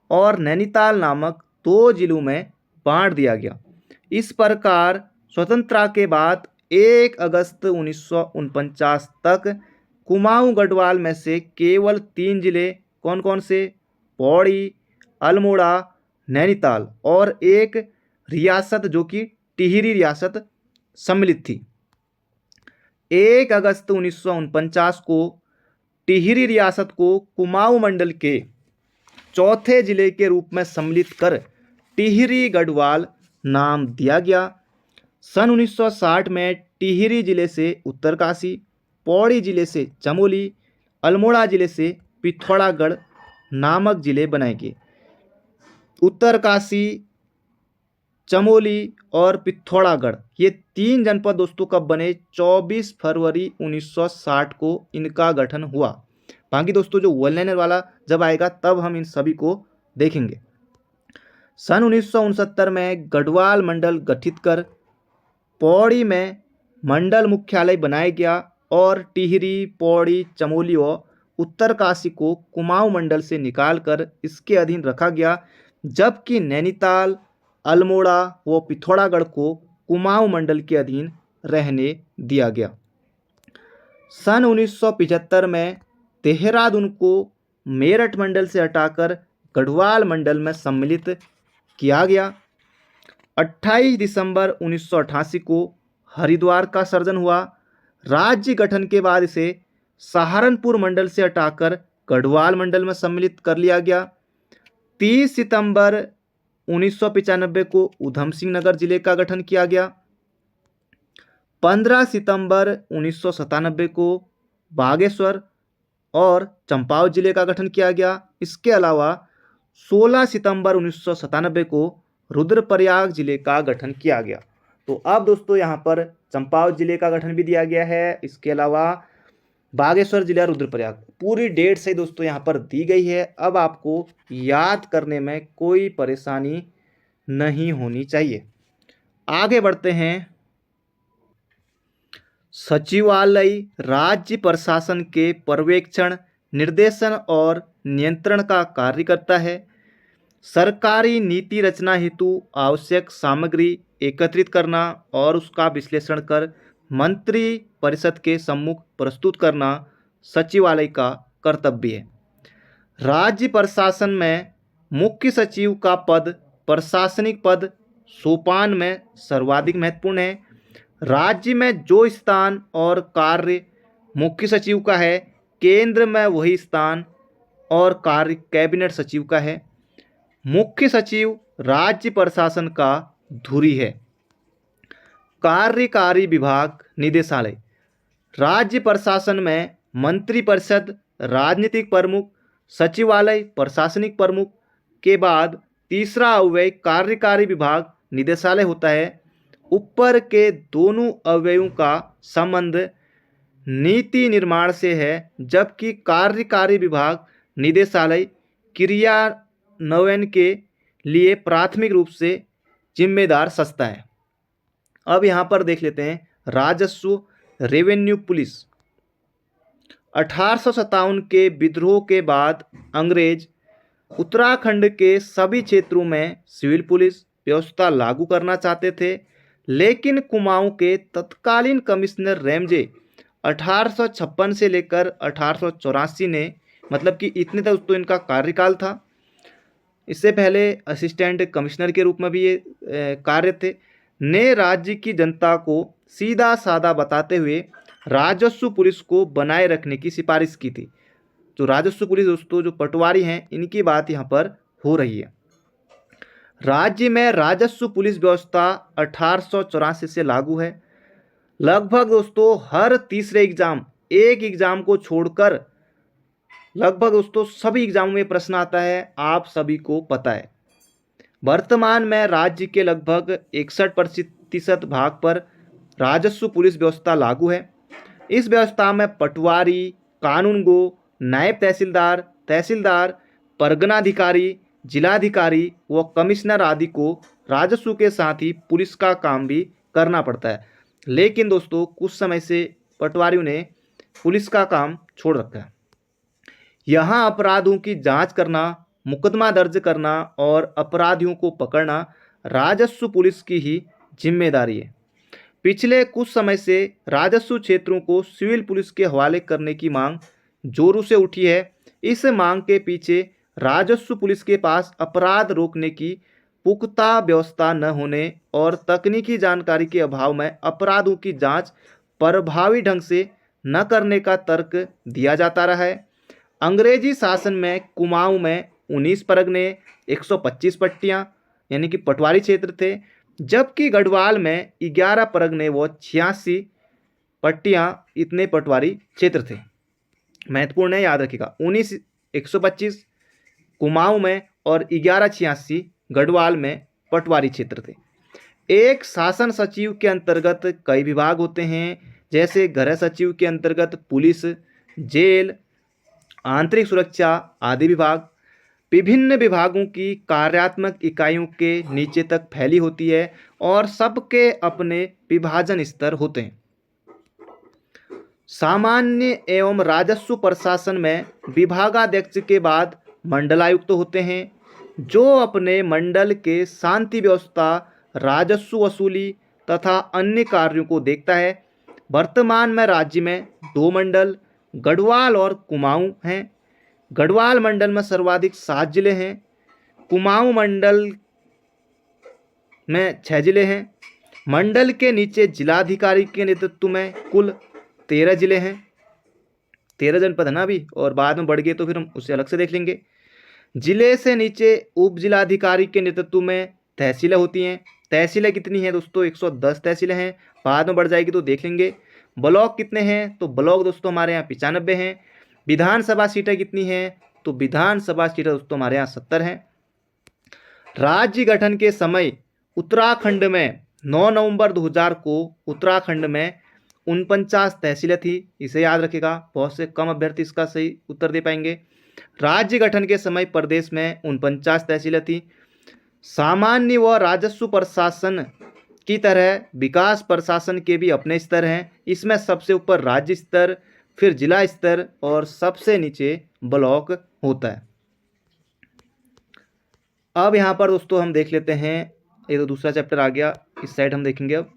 और नैनीताल नामक 2 जिलों में बांट दिया गया। इस प्रकार स्वतंत्रता के बाद 1 अगस्त 1949 तक कुमाऊं गढ़वाल में से केवल 3 जिले कौन कौन से, पौड़ी, अल्मोड़ा, नैनीताल और एक रियासत जो कि टिहरी रियासत सम्मिलित थी। 1 अगस्त 1949 को टिहरी रियासत को कुमाऊं मंडल के चौथे जिले के रूप में सम्मिलित कर टिहरी गढ़वाल नाम दिया गया। सन 1960 में टिहरी जिले से उत्तरकाशी, पौड़ी जिले से चमोली, अल्मोड़ा जिले से पिथौरागढ़ नामक जिले बनाए गए। उत्तरकाशी, चमोली और पिथौरागढ़ ये 3 जनपद दोस्तों कब बने, 24 फरवरी 1960 को इनका गठन हुआ। बाकी दोस्तों जो वन लाइनर वाला जब आएगा तब हम इन सभी को देखेंगे। सन 1969 में गढ़वाल मंडल गठित कर पौड़ी में मंडल मुख्यालय बनाया गया और टिहरी, पौड़ी, चमोली और उत्तरकाशी को कुमाऊं मंडल से निकालकर इसके अधीन रखा गया, जबकि नैनीताल, अल्मोड़ा व पिथौरागढ़ को कुमाऊं मंडल के अधीन रहने दिया गया। सन 1975 में देहरादून को मेरठ मंडल से हटाकर गढ़वाल मंडल में सम्मिलित किया गया। 28 दिसंबर 1988 को हरिद्वार का सर्जन हुआ। राज्य गठन के बाद इसे सहारनपुर मंडल से हटाकर गढ़वाल मंडल में सम्मिलित कर लिया गया। 30 सितंबर 1995 को ऊधम सिंह नगर जिले का गठन किया गया। 15 सितंबर 1997 को बागेश्वर और चंपावत जिले का गठन किया गया। इसके अलावा 16 सितंबर 1997 को रुद्रप्रयाग जिले का गठन किया गया। तो अब दोस्तों यहाँ पर चंपावत जिले का गठन भी दिया गया है, इसके अलावा बागेश्वर जिला, रुद्रप्रयाग, पूरी डेट से दोस्तों यहाँ पर दी गई है। अब आपको याद करने में कोई परेशानी नहीं होनी चाहिए। आगे बढ़ते हैं। सचिवालय राज्य प्रशासन के पर्यवेक्षण, निर्देशन और नियंत्रण का कार्य करता है। सरकारी नीति रचना हेतु आवश्यक सामग्री एकत्रित करना और उसका विश्लेषण कर मंत्री परिषद के सम्मुख प्रस्तुत करना सचिवालय का कर्तव्य है। राज्य प्रशासन में मुख्य सचिव का पद प्रशासनिक पद सोपान में सर्वाधिक महत्वपूर्ण है। राज्य में जो स्थान और कार्य मुख्य सचिव का है, केंद्र में वही स्थान और कार्य कैबिनेट सचिव का है। मुख्य सचिव राज्य प्रशासन का धुरी है। कार्यकारी विभाग निदेशालय राज्य प्रशासन में मंत्रिपरिषद, राजनीतिक प्रमुख, सचिवालय, प्रशासनिक प्रमुख के बाद तीसरा अव्यय कार्यकारी विभाग निदेशालय होता है। ऊपर के दोनों अव्ययों का संबंध नीति निर्माण से है, जबकि कार्यकारी विभाग निदेशालय क्रियान्वयन के लिए प्राथमिक रूप से जिम्मेदार संस्था है। अब यहाँ पर देख लेते हैं राजस्व रेवेन्यू पुलिस। 1857 के विद्रोह के बाद अंग्रेज उत्तराखंड के सभी क्षेत्रों में सिविल पुलिस व्यवस्था लागू करना चाहते थे, लेकिन कुमाऊं के तत्कालीन कमिश्नर रैमजे 1856 से लेकर 1884 ने, मतलब कि इतने तक तो इनका कार्यकाल था, इससे पहले असिस्टेंट कमिश्नर के रूप में भी ये कार्य थे, ने राज्य की जनता को सीधा साधा बताते हुए राजस्व पुलिस को बनाए रखने की सिफारिश की थी। जो राजस्व पुलिस दोस्तों जो पटवारी हैं, इनकी बात यहाँ पर हो रही है। राज्य में राजस्व पुलिस व्यवस्था 1884 से लागू है। लगभग दोस्तों हर तीसरे एग्जाम, एक एग्जाम को छोड़कर लगभग दोस्तों सभी एग्जामों में प्रश्न आता है, आप सभी को पता है। वर्तमान में राज्य के लगभग 61% भाग पर राजस्व पुलिस व्यवस्था लागू है। इस व्यवस्था में पटवारी, कानूनगो, नायब तहसीलदार, तहसीलदार, परगनाधिकारी, जिलाधिकारी व कमिश्नर आदि को राजस्व के साथ ही पुलिस का काम भी करना पड़ता है। लेकिन दोस्तों कुछ समय से पटवारियों ने पुलिस का काम छोड़ रखा है। यहाँ अपराधों की जांच करना, मुकदमा दर्ज करना और अपराधियों को पकड़ना राजस्व पुलिस की ही जिम्मेदारी है। पिछले कुछ समय से राजस्व क्षेत्रों को सिविल पुलिस के हवाले करने की मांग जोरों से उठी है। इस मांग के पीछे राजस्व पुलिस के पास अपराध रोकने की पुख्ता व्यवस्था न होने और तकनीकी जानकारी के अभाव में अपराधों की जांच प्रभावी ढंग से न करने का तर्क दिया जाता रहा है। अंग्रेजी शासन में कुमाऊं में 19 परगने 125 पट्टियां यानी कि पटवारी क्षेत्र थे, जबकि गढ़वाल में 11 परगने व 86 पट्टियां इतने पटवारी क्षेत्र थे। महत्वपूर्ण है, याद रखिएगा। 19 125 कुमाऊं में और 11 86 गढ़वाल में पटवारी क्षेत्र थे। एक शासन सचिव के अंतर्गत कई विभाग होते हैं, जैसे गृह सचिव के अंतर्गत पुलिस, जेल, आंतरिक सुरक्षा आदि विभाग। विभिन्न विभागों की कार्यात्मक इकाइयों के नीचे तक फैली होती है और सबके अपने विभाजन स्तर होते हैं। सामान्य एवं राजस्व प्रशासन में विभागाध्यक्ष के बाद मंडलायुक्त होते हैं, जो अपने मंडल के शांति व्यवस्था, राजस्व वसूली तथा अन्य कार्यों को देखता है। वर्तमान में राज्य में 2 मंडल गढ़वाल और कुमाऊं हैं। गढ़वाल मंडल में सर्वाधिक 7 जिले हैं। कुमाऊं मंडल में 6 जिले हैं। मंडल के नीचे जिलाधिकारी के नेतृत्व में कुल 13 जिले हैं। 13 जनपद है ना अभी, और बाद में बढ़ गए तो फिर हम उसे अलग से देख लेंगे। जिले से नीचे उप जिलाधिकारी के नेतृत्व में तहसीलें होती हैं। तहसीलें कितनी हैं दोस्तों? 110 तहसीलें हैं, बाद में बढ़ जाएगी तो देख लेंगे। ब्लॉक कितने हैं? तो ब्लॉक दोस्तों हमारे यहाँ 95 हैं। विधानसभा सीटें कितनी हैं? तो विधानसभा सीटें दोस्तों हमारे यहाँ 70 हैं। राज्य गठन के समय उत्तराखंड में 9 नवंबर 2000 को उत्तराखंड में 49 तहसीलें थी। इसे याद रखिएगा, बहुत से कम अभ्यर्थी इसका सही उत्तर दे पाएंगे। राज्य गठन के समय प्रदेश में 49 तहसीलें थी। सामान्य व राजस्व प्रशासन की तरह विकास प्रशासन के भी अपने स्तर हैं। इसमें सबसे ऊपर राज्य स्तर, फिर जिला स्तर और सबसे नीचे ब्लॉक होता है। अब यहाँ पर दोस्तों हम देख लेते हैं, ये तो दूसरा चैप्टर आ गया, इस साइड हम देखेंगे। अब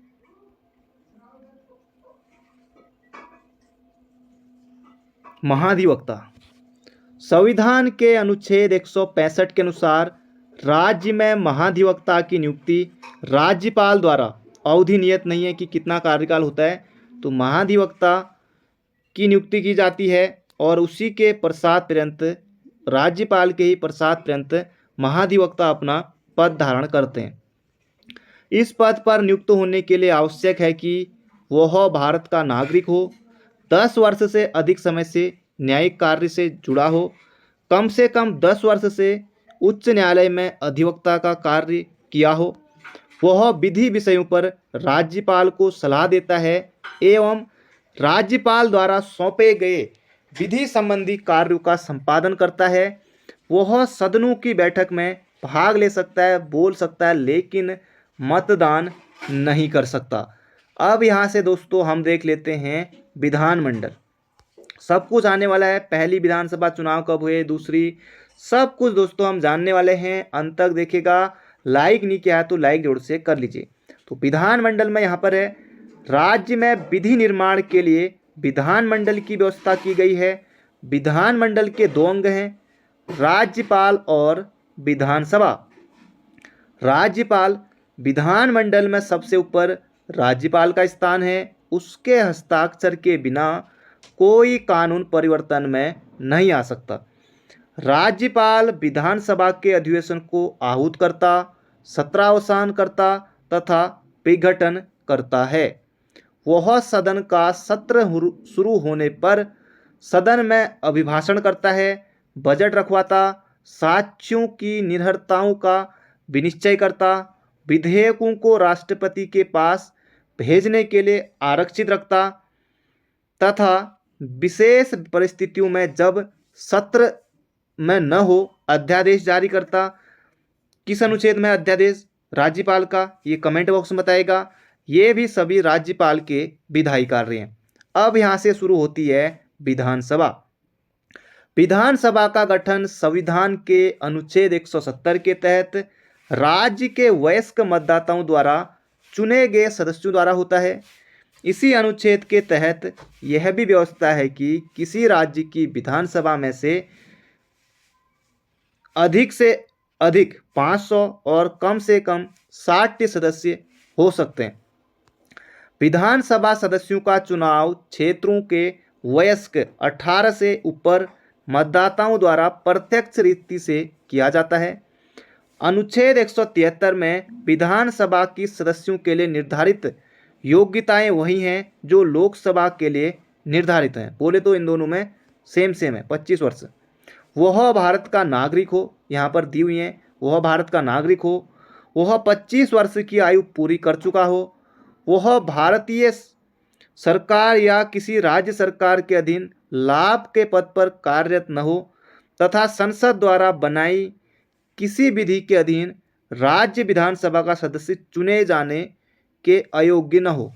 महाधिवक्ता। संविधान के अनुच्छेद 165 के अनुसार राज्य में महाधिवक्ता की नियुक्ति राज्यपाल द्वारा, अवधि नियत नहीं है कि कितना कार्यकाल होता है, तो महाधिवक्ता की नियुक्ति की जाती है और उसी के पश्चात पर्यंत, राज्यपाल के ही पश्चात पर्यंत महाधिवक्ता अपना पद धारण करते हैं। इस पद पर नियुक्त होने के लिए आवश्यक है कि वह भारत का नागरिक हो, 10 वर्ष से अधिक समय से न्यायिक कार्य से जुड़ा हो, कम से कम 10 वर्ष से उच्च न्यायालय में अधिवक्ता का कार्य किया हो, वह विधि विषयों पर राज्यपाल को सलाह देता है एवं राज्यपाल द्वारा सौंपे गए विधि संबंधी कार्यों का संपादन करता है। वह सदनों की बैठक में भाग ले सकता है, बोल सकता है, लेकिन मतदान नहीं कर सकता। अब यहाँ से दोस्तों हम देख लेते हैं विधानमंडल। सब कुछ आने वाला है, पहली विधानसभा चुनाव कब हुए, दूसरी, सब कुछ दोस्तों हम जानने वाले हैं। अंत तक देखिएगा। लाइक नहीं किया है तो लाइक जोर से कर लीजिए। तो विधानमंडल में यहाँ पर है, राज्य में विधि निर्माण के लिए विधानमंडल की व्यवस्था की गई है। विधानमंडल के 2 अंग हैं, राज्यपाल और विधानसभा। राज्यपाल, विधानमंडल में सबसे ऊपर राज्यपाल का स्थान है। उसके हस्ताक्षर के बिना कोई कानून परिवर्तन में नहीं आ सकता। राज्यपाल विधानसभा के अधिवेशन को आहूत करता, सत्रावसान करता तथा विघटन करता है। वह सदन का सत्र शुरू होने पर सदन में अभिभाषण करता है, बजट रखवाता, साक्ष्यों की निर्भरताओं का विनिश्चय करता, विधेयकों को राष्ट्रपति के पास भेजने के लिए आरक्षित रखता तथा विशेष परिस्थितियों में जब सत्र में न हो अध्यादेश जारी करता। किस अनुच्छेद में अध्यादेश राज्यपाल का, ये कमेंट बॉक्स में बताएगा। ये भी सभी राज्यपाल के विधायी कार्य हैं। अब यहाँ से शुरू होती है विधानसभा। विधानसभा का गठन संविधान के अनुच्छेद 170 के तहत राज्य के वयस्क मतदाताओं द्वारा चुने गए सदस्यों द्वारा होता है। इसी अनुच्छेद के तहत यह भी व्यवस्था है कि किसी राज्य की विधानसभा में से अधिक 500 और कम से कम 60 सदस्य हो सकते हैं। विधानसभा सदस्यों का चुनाव क्षेत्रों के वयस्क 18 से ऊपर मतदाताओं द्वारा प्रत्यक्ष रीति से किया जाता है। अनुच्छेद 173 में विधानसभा की सदस्यों के लिए निर्धारित योग्यताएं वही हैं जो लोकसभा के लिए निर्धारित हैं। बोले तो इन दोनों में सेम है, 25 वर्ष। वह भारत का नागरिक हो, यहाँ पर दी हुई हैं, वह भारत का नागरिक हो, वह 25 वर्ष की आयु पूरी कर चुका हो, वह भारतीय सरकार या किसी राज्य सरकार के अधीन लाभ के पद पर कार्यरत न हो तथा संसद द्वारा बनाई किसी विधि के अधीन राज्य विधानसभा का सदस्य चुने जाने के अयोग्य न हो।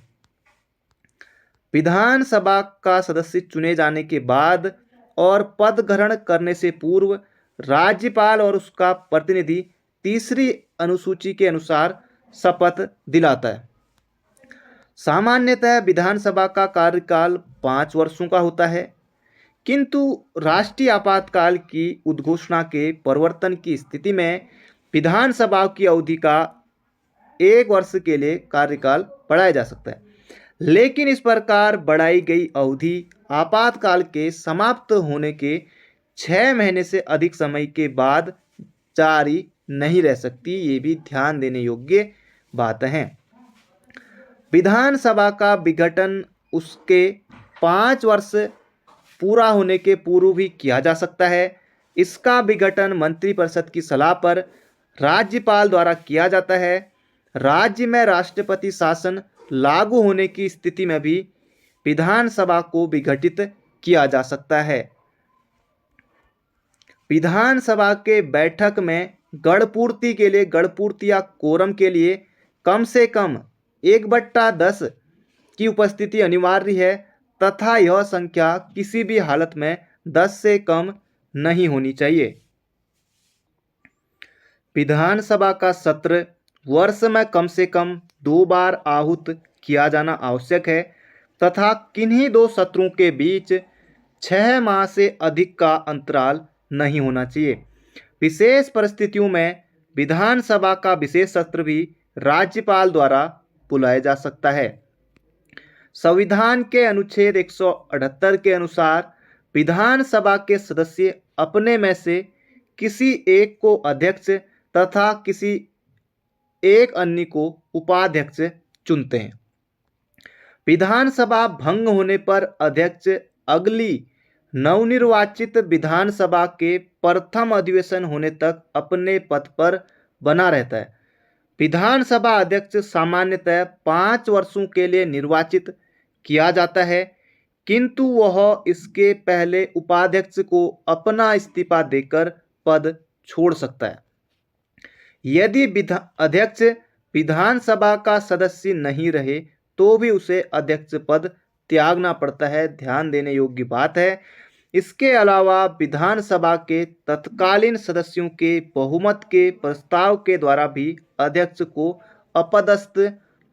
विधानसभा का सदस्य चुने जाने के बाद और पद ग्रहण करने से पूर्व राज्यपाल और उसका प्रतिनिधि तीसरी अनुसूची के अनुसार शपथ दिलाता है। सामान्यतः विधानसभा का कार्यकाल 5 वर्षों का होता है, किंतु राष्ट्रीय आपातकाल की उद्घोषणा के परिवर्तन की स्थिति में विधानसभा की अवधि का 1 वर्ष के लिए कार्यकाल बढ़ाया जा सकता है। लेकिन इस प्रकार बढ़ाई गई अवधि आपातकाल के समाप्त होने के 6 महीने से अधिक समय के बाद जारी नहीं रह सकती। ये भी ध्यान देने योग्य बात है। विधानसभा का विघटन उसके 5 वर्ष पूरा होने के पूर्व भी किया जा सकता है। इसका विघटन मंत्रिपरिषद की सलाह पर राज्यपाल द्वारा किया जाता है। राज्य में राष्ट्रपति शासन लागू होने की स्थिति में भी विधानसभा को विघटित किया जा सकता है। विधानसभा के बैठक में गणपूर्ति के लिए गणपूर्ति या कोरम के लिए कम से कम 1/10 की उपस्थिति अनिवार्य है तथा यह संख्या किसी भी हालत में 10 से कम नहीं होनी चाहिए। विधानसभा का सत्र वर्ष में कम से कम 2 बार आहूत किया जाना आवश्यक है तथा किन्हीं 2 सत्रों के बीच 6 माह से अधिक का अंतराल नहीं होना चाहिए। विशेष परिस्थितियों में विधानसभा का विशेष सत्र भी राज्यपाल द्वारा बुलाया जा सकता है। संविधान के अनुच्छेद 178 के अनुसार विधानसभा के सदस्य अपने में से किसी एक को अध्यक्ष तथा किसी एक अन्य को उपाध्यक्ष चुनते हैं। विधानसभा भंग होने पर अध्यक्ष अगली नवनिर्वाचित विधानसभा के प्रथम अधिवेशन होने तक अपने पद पर बना रहता है। विधानसभा अध्यक्ष सामान्यतः 5 वर्षों के लिए निर्वाचित किया जाता है, किंतु वह इसके पहले उपाध्यक्ष को अपना इस्तीफा देकर पद छोड़ सकता है। यदि अध्यक्ष विधानसभा का सदस्य नहीं रहे तो भी उसे अध्यक्ष पद त्यागना पड़ता है। ध्यान देने योग्य बात है। इसके अलावा विधानसभा के तत्कालीन सदस्यों के बहुमत के प्रस्ताव के द्वारा भी अध्यक्ष को अपदस्थ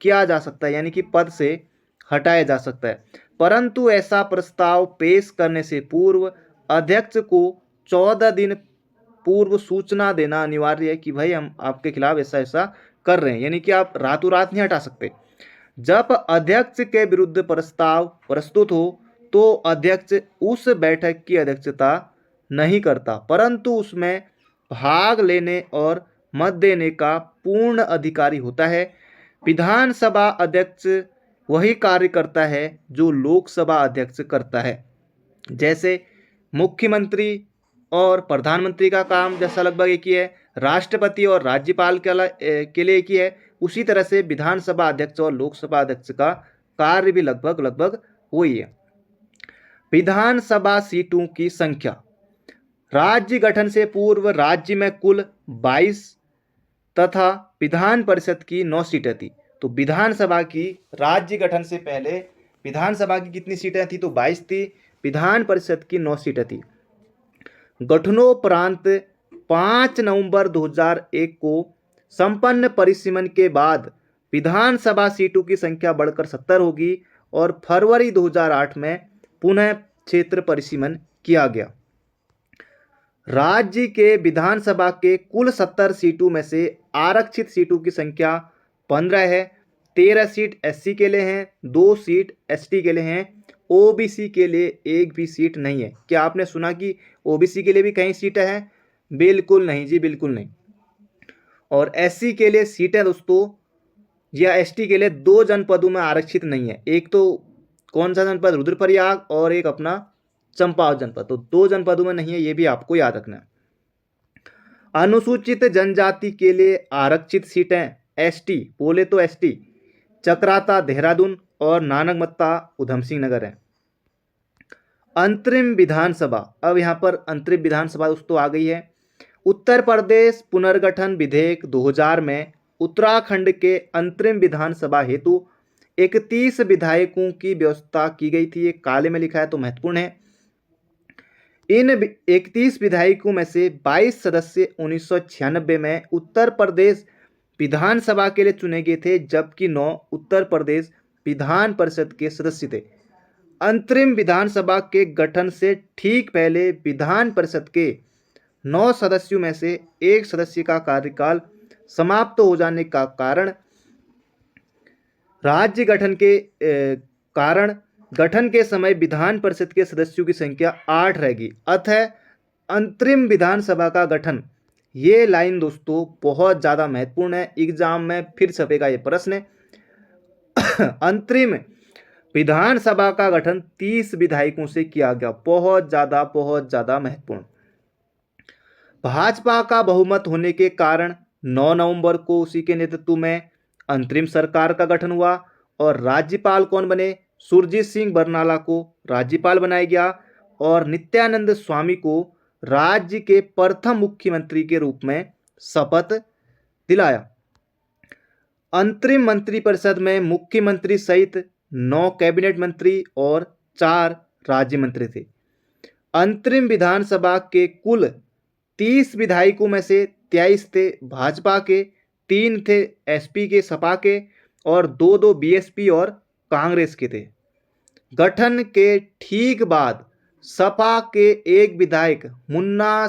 किया जा सकता है, यानी कि पद से हटाया जा सकता है। परंतु ऐसा प्रस्ताव पेश करने से पूर्व अध्यक्ष को 14 दिन पूर्व सूचना देना अनिवार्य है कि भाई हम आपके खिलाफ ऐसा ऐसा कर रहे हैं, यानी कि आप रातों रात नहीं हटा सकते। जब अध्यक्ष के विरुद्ध प्रस्ताव प्रस्तुत हो तो अध्यक्ष उस बैठक की अध्यक्षता नहीं करता, परंतु उसमें भाग लेने और मत देने का पूर्ण अधिकारी होता है। विधानसभा अध्यक्ष वही कार्य करता है जो लोकसभा अध्यक्ष करता है। जैसे मुख्यमंत्री और प्रधानमंत्री का काम जैसा लगभग एक ही है, राष्ट्रपति और राज्यपाल के लिए एक ही है, उसी तरह से विधानसभा अध्यक्ष और लोकसभा अध्यक्ष का कार्य भी लगभग वही है। विधानसभा सीटों की संख्या। राज्य गठन से पूर्व राज्य में कुल 22 तथा विधान परिषद की 9 सीटें थी। तो विधानसभा की राज्य गठन से पहले विधानसभा की कितनी सीटें थी? तो 22 थी। विधान परिषद की 9 सीटें थी। गठनोपरांत 5 नवंबर 2001 को संपन्न परिसीमन के बाद विधानसभा सीटों की संख्या बढ़कर 70 होगी और फरवरी 2008 में पुनः क्षेत्र परिसीमन किया गया। राज्य के विधानसभा के कुल 70 सीटों में से आरक्षित सीटों की संख्या 15 है। 13 सीट एससी के लिए हैं, 2 सीट एसटी के लिए हैं, ओबीसी के लिए एक भी सीट नहीं है। क्या आपने सुना कि ओबीसी के लिए भी कहीं सीटें हैं? बिल्कुल नहीं जी, बिल्कुल नहीं। और एससी के लिए सीटें दोस्तों या एसटी के लिए 2 जनपदों में आरक्षित नहीं है। एक तो कौन सा जनपद? रुद्रप्रयाग, और एक अपना चंपावत जनपद। तो 2 जनपदों में नहीं है, ये भी आपको याद रखना है। अनुसूचित जनजाति के लिए आरक्षित सीटें एसटी, बोले तो एसटी चक्राता देहरादून और नानकमत्ता उधम सिंह नगर है। अंतरिम विधानसभा, अब यहाँ पर अंतरिम विधानसभा दोस्तों आ गई है। उत्तर प्रदेश पुनर्गठन विधेयक 2000 में उत्तराखंड के अंतरिम विधानसभा हेतु 31 विधायकों की व्यवस्था की गई थी। ये काले में लिखा है तो महत्वपूर्ण है। इन 31 विधायकों में से 22 सदस्य 1996 में उत्तर प्रदेश विधानसभा के लिए चुने गए थे, जबकि 9 उत्तर प्रदेश विधान परिषद के सदस्य थे। अंतरिम विधानसभा के गठन से ठीक पहले विधान परिषद के 9 सदस्यों में से एक सदस्य का कार्यकाल समाप्त हो जाने का कारण राज्य गठन के समय विधान परिषद के सदस्यों की संख्या 8 रहेगी। अतः अंतरिम विधानसभा का गठन, ये लाइन दोस्तों बहुत ज़्यादा महत्वपूर्ण है, एग्जाम में फिर छपेगा ये प्रश्न। अंतरिम विधानसभा का गठन 30 विधायकों से किया गया। बहुत ज़्यादा महत्वपूर्ण। भाजपा का बहुमत होने के कारण 9 नवंबर को उसी के नेतृत्व में अंतरिम सरकार का गठन हुआ और राज्यपाल कौन बने? सुरजीत सिंह बरनाला को राज्यपाल बनाया गया और नित्यानंद स्वामी को राज्य के प्रथम मुख्यमंत्री के रूप में शपथ दिलाया। अंतरिम मंत्रिपरिषद में मुख्यमंत्री सहित 9 कैबिनेट मंत्री और 4 राज्य मंत्री थे। अंतरिम विधानसभा के कुल 30 विधायकों में से 23 थे भाजपा के, 3 थे एसपी के सपा के और 2 बीएसपी और कांग्रेस के थे। गठन के ठीक बाद सपा के एक विधायक मुन्ना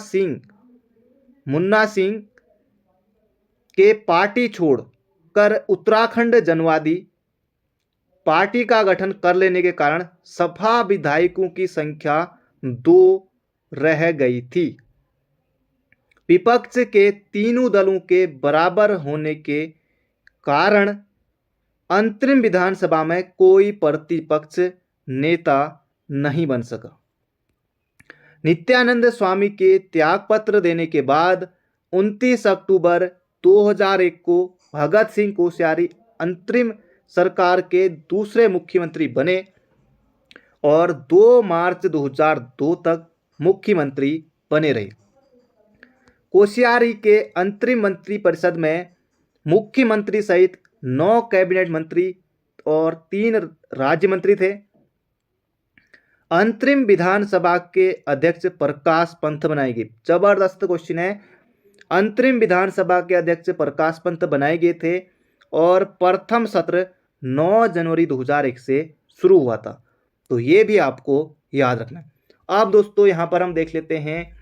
सिंह के पार्टी छोड़कर उत्तराखंड जनवादी पार्टी का गठन कर लेने के कारण सपा विधायकों की संख्या 2 रह गई थी। विपक्ष के तीनों दलों के बराबर होने के कारण अंतरिम विधानसभा में कोई प्रतिपक्ष नेता नहीं बन सका। नित्यानंद स्वामी के त्यागपत्र देने के बाद 29 अक्टूबर 2001 को भगत सिंह कोश्यारी अंतरिम सरकार के दूसरे मुख्यमंत्री बने और 2 मार्च 2002 तक मुख्यमंत्री बने रहे। कोश्यारी के अंतरिम मंत्रिपरिषद में मुख्यमंत्री सहित 9 कैबिनेट मंत्री और 3 राज्य मंत्री थे। अंतरिम विधानसभा के अध्यक्ष प्रकाश पंत बनाए गए। जबरदस्त क्वेश्चन है। अंतरिम विधानसभा के अध्यक्ष प्रकाश पंत बनाए गए थे और प्रथम सत्र 9 जनवरी 2001 से शुरू हुआ था। तो ये भी आपको याद रखना है। अब दोस्तों यहाँ पर हम देख लेते हैं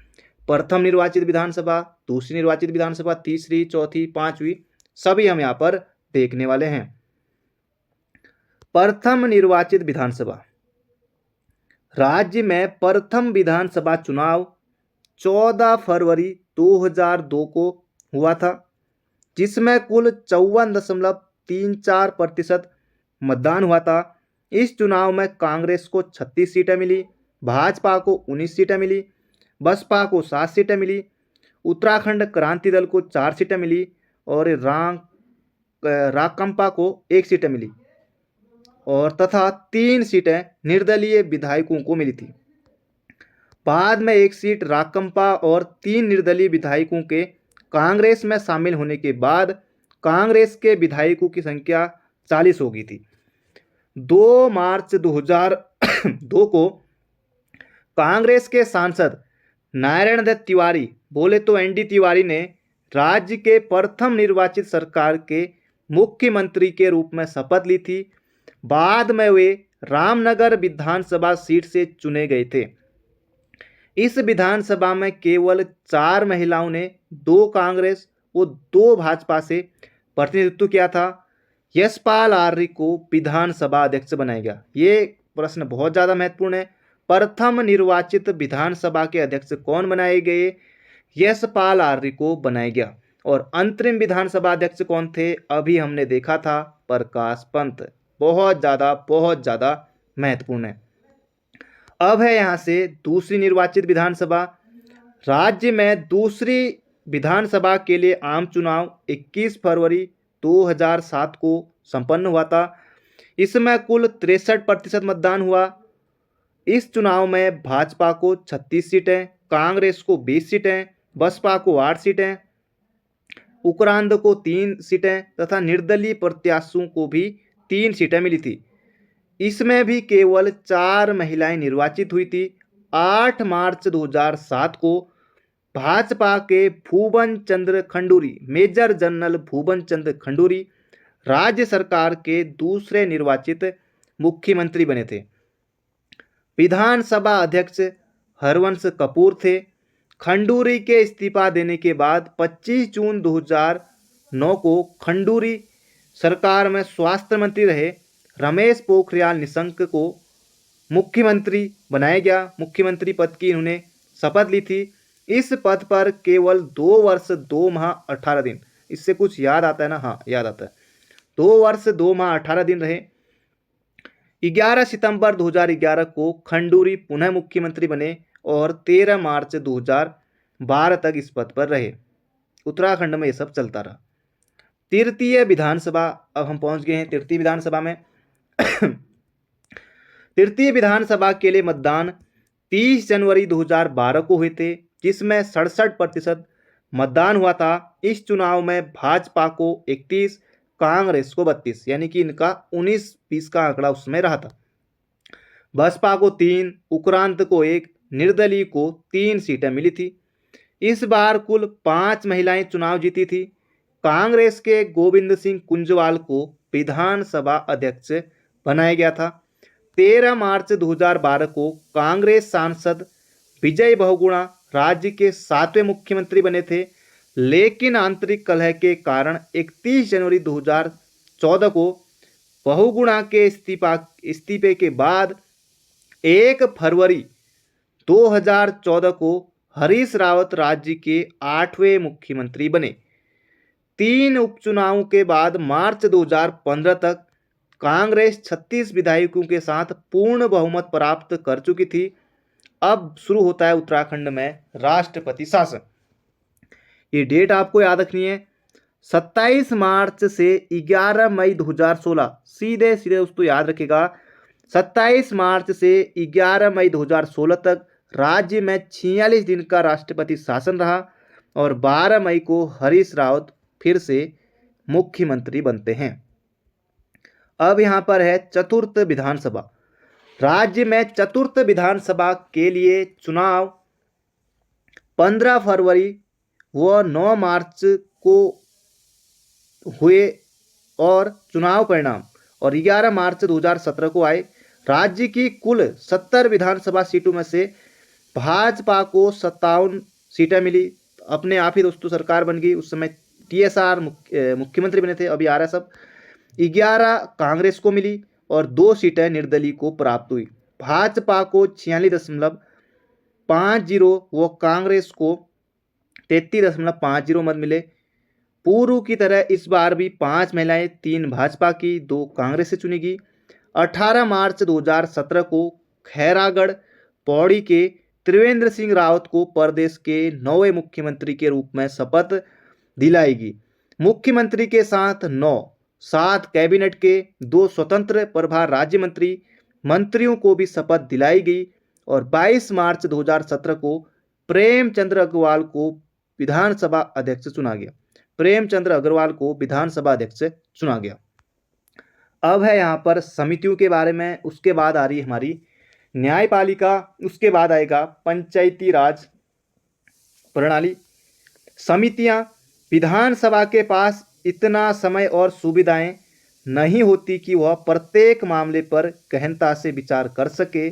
प्रथम निर्वाचित विधानसभा, दूसरी निर्वाचित विधानसभा, तीसरी, चौथी, पांचवी, सभी हम यहाँ पर देखने वाले हैं। प्रथम निर्वाचित विधानसभा। राज्य में प्रथम विधानसभा चुनाव 14 फरवरी 2002 को हुआ था, जिसमें कुल 54.34% मतदान हुआ था। इस चुनाव में कांग्रेस को 36 सीटें मिली, भाजपा को 19 सीटें मिली, बसपा को 7 सीटें मिली, उत्तराखंड क्रांति दल को 4 सीटें मिली और राकंपा को 1 सीटें मिली और तथा 3 सीटें निर्दलीय विधायकों को मिली थी। बाद में 1 सीट राकंपा और 3 निर्दलीय विधायकों के कांग्रेस में शामिल होने के बाद कांग्रेस के विधायकों की संख्या 40 हो गई थी। 2 मार्च 2002 को कांग्रेस के सांसद नारायण दत्त तिवारी, बोले तो एनडी तिवारी, ने राज्य के प्रथम निर्वाचित सरकार के मुख्यमंत्री के रूप में शपथ ली थी। बाद में वे रामनगर विधानसभा सीट से चुने गए थे। इस विधानसभा में केवल 4 महिलाओं ने 2 कांग्रेस और 2 भाजपा से प्रतिनिधित्व किया था। यशपाल आर्य को विधानसभा अध्यक्ष बनाया गया। ये प्रश्न बहुत ज़्यादा महत्वपूर्ण है। प्रथम निर्वाचित विधानसभा के अध्यक्ष कौन बनाए गए? यशपाल आर्य को बनाया गया। और अंतरिम विधानसभा अध्यक्ष कौन थे? अभी हमने देखा था, प्रकाश पंत। बहुत ज़्यादा महत्वपूर्ण है। अब है यहाँ से दूसरी निर्वाचित विधानसभा। राज्य में दूसरी विधानसभा के लिए आम चुनाव 21 फरवरी 2007 को संपन्न हुआ था। इसमें कुल 63% मतदान हुआ। इस चुनाव में भाजपा को 36 सीटें, कांग्रेस को 20 सीटें, बसपा को 8 सीटें, उक्रांद को 3 सीटें तथा निर्दलीय प्रत्याशियों को भी 3 सीटें मिली थी। इसमें भी केवल 4 महिलाएं निर्वाचित हुई थी। 8 मार्च 2007 को भाजपा के भुवन चंद्र खंडूरी, मेजर जनरल भुवन चंद्र खंडूरी राज्य सरकार के दूसरे निर्वाचित मुख्यमंत्री बने थे। विधानसभा अध्यक्ष हरवंश कपूर थे। खंडूरी के इस्तीफा देने के बाद 25 जून 2009 को खंडूरी सरकार में स्वास्थ्य मंत्री रहे। रमेश पोखरियाल निशंक को मुख्यमंत्री बनाया गया। मुख्यमंत्री पद की इन्होंने शपथ ली थी। इस पद पर केवल 2 वर्ष 2 माह 18 दिन। इससे कुछ याद आता है ना? हाँ, याद आता है। 2 वर्ष 2 माह 18 दिन रहे। 11 सितंबर 2011 को खंडूरी पुनः मुख्यमंत्री बने और 13 मार्च 2012 तक इस पद पर रहे। उत्तराखंड में ये सब चलता रहा। तृतीय विधानसभा, अब हम पहुंच गए हैं तृतीय विधानसभा में। तृतीय विधानसभा के लिए मतदान 30 जनवरी 2012 को हुए थे, जिसमें 67% मतदान हुआ था। इस चुनाव में भाजपा को 31, कांग्रेस को 32, यानी कि इनका 19-20 का आंकड़ा उसमें रहा था। बसपा को 3, उक्रांत को 1, निर्दलीय को 3 सीटें मिली थी। इस बार कुल 5 महिलाएं चुनाव जीती थी। कांग्रेस के गोविंद सिंह कुंजवाल को विधानसभा अध्यक्ष बनाया गया था। 13 मार्च 2012 को कांग्रेस सांसद विजय बहुगुणा राज्य के 7वें मुख्यमंत्री बने थे, लेकिन आंतरिक कलह के कारण 31 जनवरी 2014 को बहुगुणा के इस्तीफे के बाद 1 फरवरी 2014 को हरीश रावत राज्य के 8वें मुख्यमंत्री बने। 3 उपचुनावों के बाद मार्च 2015 तक कांग्रेस 36 विधायकों के साथ पूर्ण बहुमत प्राप्त कर चुकी थी। अब शुरू होता है उत्तराखंड में राष्ट्रपति शासन। ये डेट आपको याद रखनी है। 27 मार्च से 11 मई 2016, सीधे दोस्तों याद रखिएगा। 27 मार्च से 11 मई 2016 तक राज्य में 46 दिन का राष्ट्रपति शासन रहा और 12 मई को हरीश रावत फिर से मुख्यमंत्री बनते हैं। अब यहाँ पर है चतुर्थ विधानसभा। राज्य में चतुर्थ विधानसभा के लिए चुनाव 15 फरवरी व 9 मार्च को हुए और चुनाव परिणाम और 11 मार्च 2017 को आए। राज्य की कुल 70 विधानसभा सीटों में से भाजपा को 57 सीटें मिली। अपने आप ही दोस्तों सरकार बन गई। उस समय TSR मुख्यमंत्री बने थे, अभी आ रहा है सब। 11 कांग्रेस को मिली और 2 सीटें निर्दलीय को प्राप्त हुई। भाजपा को 46.50 व कांग्रेस को 33.50 मत मिले। पूर्व की तरह इस बार भी 5 महिलाएं, 3 भाजपा की, 2 कांग्रेस से चुनी गई। 18 मार्च 2017 को खैरागढ़ पौड़ी के त्रिवेंद्र सिंह रावत को प्रदेश के 9वें मुख्यमंत्री के रूप में शपथ दिलाएगी। मुख्यमंत्री के साथ 7 कैबिनेट के 2 स्वतंत्र प्रभार राज्य मंत्रियों को भी शपथ दिलाई गई और 22 मार्च 2017 को प्रेमचंद्र अग्रवाल को विधानसभा अध्यक्ष चुना गया। प्रेमचंद्र अग्रवाल को विधानसभा अध्यक्ष चुना गया। अब है यहाँ पर समितियों के बारे में। उसके बाद आ रही है हमारी न्यायपालिका, उसके बाद आएगा पंचायती राज प्रणाली। समितियां, विधानसभा के पास इतना समय और सुविधाएं नहीं होती कि वह प्रत्येक मामले पर गहनता से विचार कर सके।